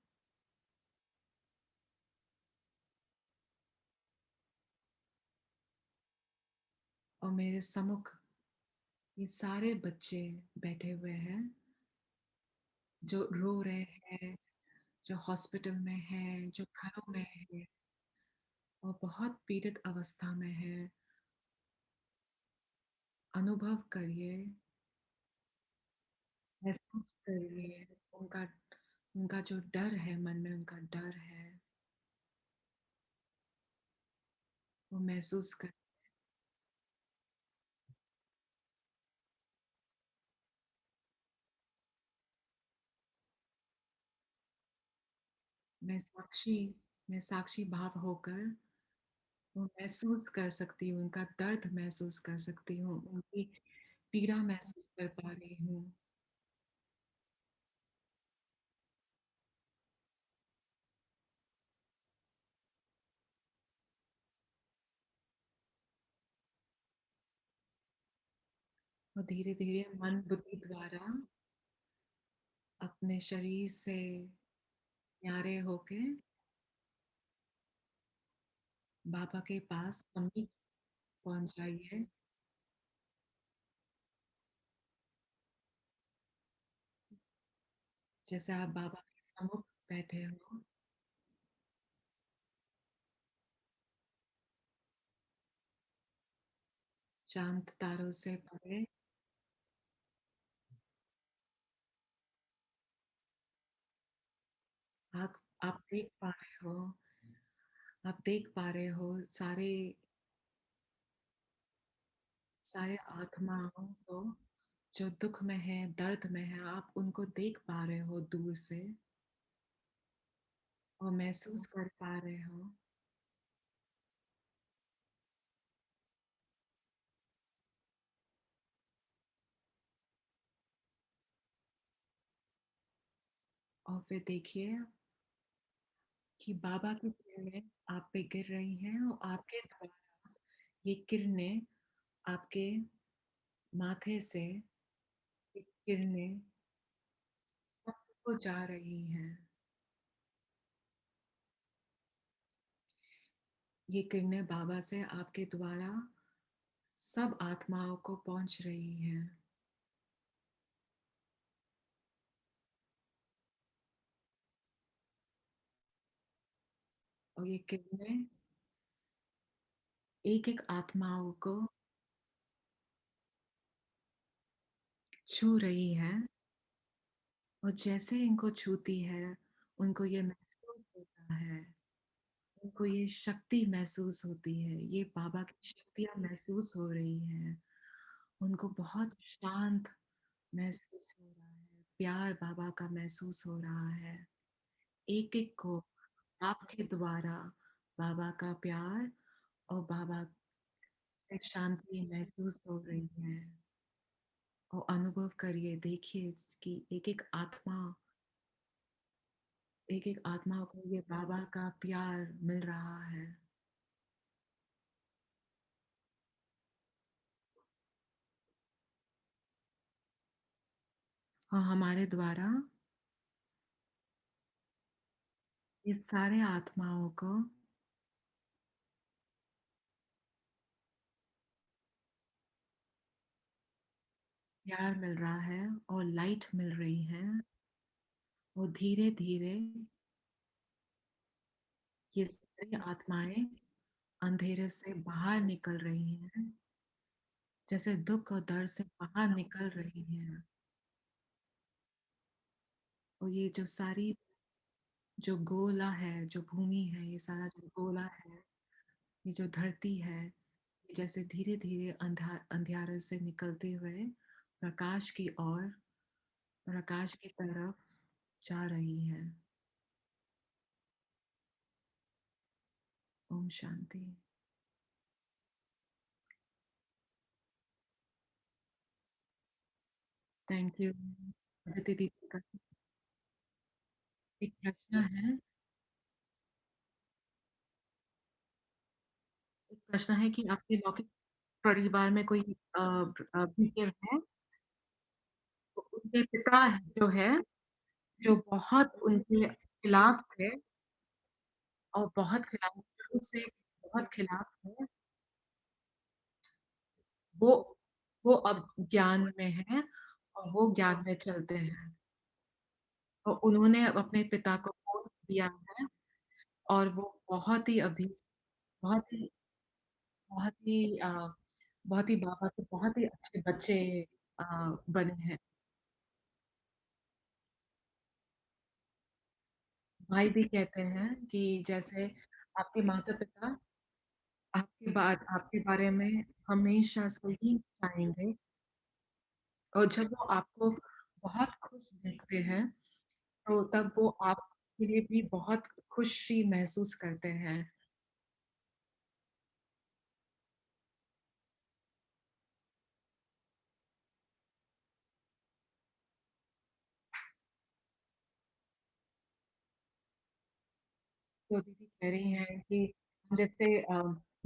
और मेरे सम्मुख ये सारे बच्चे बैठे हुए हैं जो रो रहे हैं, जो हॉस्पिटल में हैं, जो घरों में हैं और बहुत पीड़ित अवस्था में हैं। अनुभव करिए, महसूस करिए उनका उनका जो डर है, मन में उनका डर है, वो महसूस कर मैं साक्षी मैं साक्षी भाव होकर वो महसूस कर सकती हूँ, उनका दर्द महसूस कर सकती हूँ, उनकी पीड़ा महसूस कर पा रही हूँ। और धीरे-धीरे मन बुद्धि द्वारा अपने शरीर से न्यारे होके बाबा के पास समीप पहुँच जाइए। जैसे आप बाबा के सम्मुख बैठे हो, शांत तारों से भरे, आप आप देख पा रहे हो सारे सारे आत्माओं को जो दुःख में है, दर्द में है, आप उनको देख पा रहे हो दूर से और महसूस कर पा रहे हो और फिर देखिए कि बाबा की किरणें आप पे गिर रही हैं और आपके द्वारा ये किरणें आपके माथे से ये किरणें सबको जा रही हैं। ये किरणें बाबा से आपके द्वारा सब आत्माओं को पहुँच रही हैं और ये किरणें एक-एक आत्माओं को छू रही हैं और जैसे इनको छूती है, उनको ये महसूस होता है, उनको ये शक्ति महसूस होती है, ये बाबा की शक्तियाँ महसूस हो रही हैं। उनको बहुत शांत महसूस हो रहा है, प्यार बाबा का महसूस हो रहा है। एक-एक को आपके द्वारा बाबा का प्यार और बाबा से शांति महसूस हो रही है और अनुभव करिए, देखिए कि एक-एक आत्मा को ये बाबा का प्यार मिल रहा है और हमारे द्वारा ये सारे आत्माओं को प्यार मिल रहा है और लाइट मिल रही है और धीरे-धीरे ये सारी आत्माएँ अंधेरे से बाहर निकल रही हैं, जैसे दुःख और दर्द से बाहर निकल रही हैं और ये जो सारी जो गोला है, जो भूमि है, ये सारा जो गोला है, ये जो धरती है, ये जैसे धीरे-धीरे अंधियारे से निकलते हुए प्रकाश की ओर, प्रकाश की तरफ जा रही है। ओम शांति। Thank you. अदिति दीदी का एक प्रश्न है, एक प्रश्न है कि आपके लौकिक परिवार में कोई बीके है? तो उनके पिता जो है, जो बहुत उनके खिलाफ थे और बहुत खिलाफ शुरू से बहुत खिलाफ थे, वो वो अब ज्ञान में हैं और वो ज्ञान में चलते हैं। तो उन्होंने अपने पिता को पोस्ट दिया है और वो बहुत ही बहुत ही बहुत ही बाबा के बहुत ही अच्छे बच्चे अ, बने हैं। भाई भी कहते हैं कि जैसे आपके माता-पिता आपके बारे में हमेशा से ही चाहेंगे और जब वो आपको बहुत खुश देखते हैं, तो तब वो आपके लिए भी बहुत खुशी महसूस करते हैं। तो दीदी कह रही हैं कि हम जैसे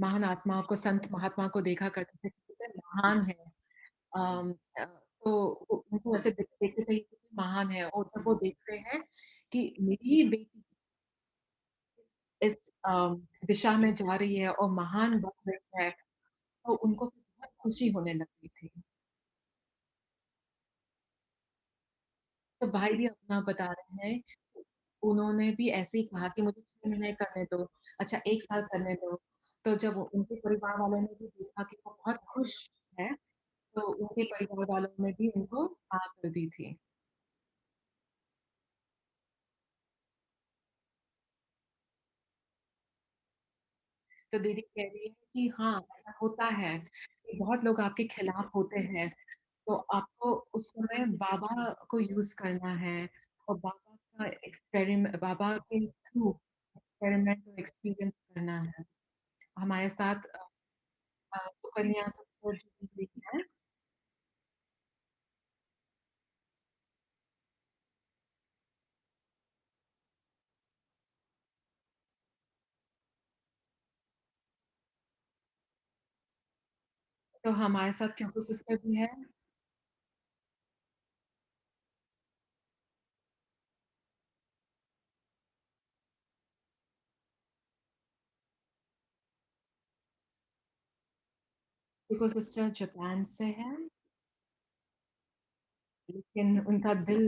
महान आत्माओं को, संत महात्मा को देखा करते थे, कितने महान हैं। अम, अ, तो उनको ऐसे देखते थे, ये कितने महान है और जब वो देखते हैं कि मेरी ही बेटी इस दिशा में जा रही है और महान बन रही है, तो उनको फिर बहुत खुशी होने लगती थी। तो भाई भी अपना बता रहे हैं, उन्होंने भी ऐसे ही कहा कि मुझे 6 महीने करने दो, अच्छा 1 साल करने दो। तो जब उनके परिवार वालों ने भी देखा कि वो बहुत खुश है, तो उनके परिवार वालों ने भी उनको हाँ कर दी थी। तो दीदी कह रही है कि हाँ, ऐसा होता है कि बहुत लोग आपके खिलाफ होते हैं, तो आपको उस समय बाबा को यूज़ करना है और बाबा के थ्रू एक्सपेरिमेंट और एक्सपीरियंस करना है। हमारे साथ सुकन्या सिस्टर जुड़ी हुई हैं, तो हमारे साथ क्योंकि सिस्टर भी है, क्योंकि सिस्टर जापान से है, लेकिन उनका दिल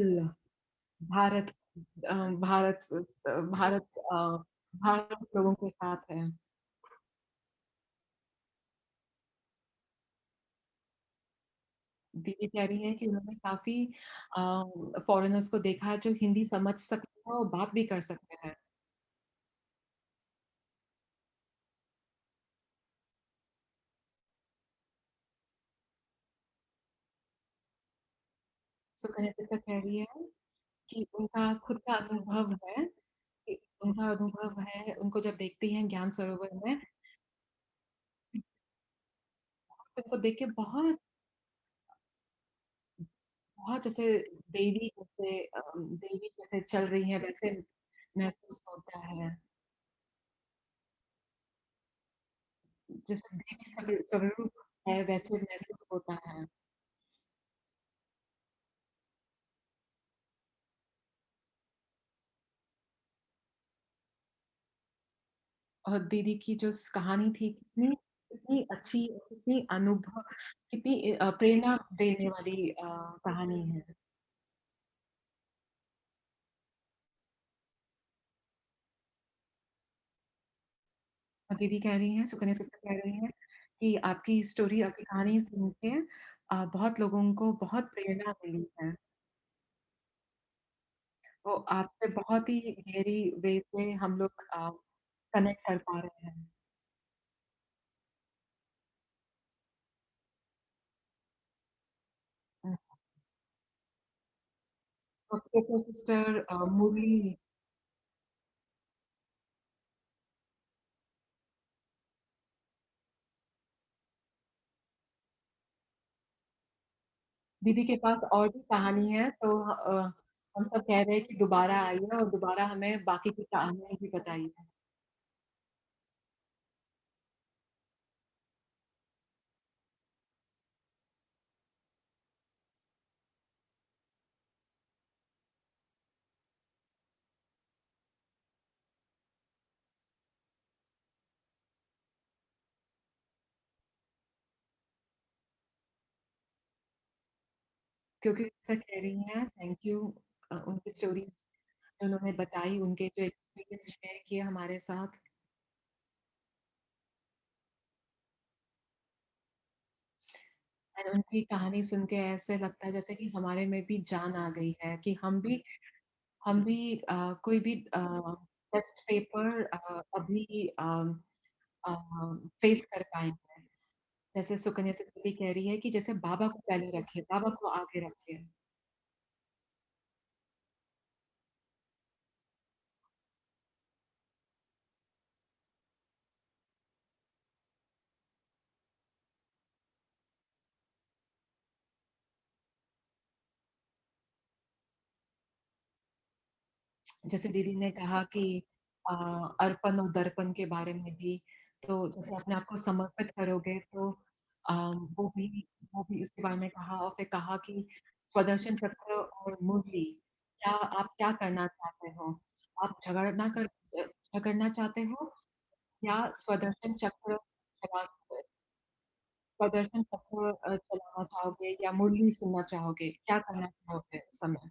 भारत अ, भारत भारत भारत लोगों के साथ है। दीदी कह रही हैं कि उन्होंने काफ़ी फ़ॉरेनर्स को देखा है जो हिंदी समझ सकते हैं और बात भी कर सकते हैं। सुकन्या दत्ता कह रही है कि उनका खुद का अनुभव है कि उनका अनुभव है, उनको जब देखती हैं ज्ञान सरोवर में, उनको देख के बहुत बहुत जैसे देवी जैसे चल रही हैं वैसे महसूस होता है। जैसे देवी स्वरूप है वैसे महसूस होता है। और दीदी की जो कहानी थी कितनी कितनी अच्छी कितनी कितनी प्रेरणा देने वाली कहानी है। और दीदी कह रही हैं, सुकन्या सिस्टर कह रही हैं कि आपकी स्टोरी, आपकी कहानी सुन के बहुत लोगों को बहुत प्रेरणा मिली है। तो आपसे बहुत ही गहरी वे से हम लोग कनेक्ट कर पा रहे हैं। हुँ, तो कोको सिस्टर मुरली दीदी के पास और भी कहानी है तो हम सब कह रहे हैं कि दोबारा आइए और दोबारा हमें बाकी की कहानियाँ भी बताइए। क्योंकि जैसा कह रही हैं थैंक यू उनकी स्टोरीज़ उन्होंने बताई, उनके जो एक्सपीरियंस शेयर किए हमारे साथ एंड उनकी कहानी सुन के ऐसे लगता है जैसे कि हमारे में भी जान आ गई है कि हम भी कोई भी टेस्ट पेपर अभी अ, फेस कर पाएँगे। जैसे सुकन्या समृद्धि कह रही है कि जैसे बाबा को पहले रखिए, बाबा को आगे रखिए। जैसे दीदी ने कहा कि अ, अर्पण और दर्पण के बारे में भी, तो जैसे अपने आप को समर्पित करोगे तो अ, वो भी वो भी उसके बारे में कहा और फिर कहा कि स्वदर्शन चक्र और मुरली, क्या करना चाहते हो? आप झगड़ना चाहते हो या स्वदर्शन चक्र चला स्वदर्शन चक्र चलाना चाहोगे या मुरली सुनना चाहोगे? क्या करना चाहोगे उस समय?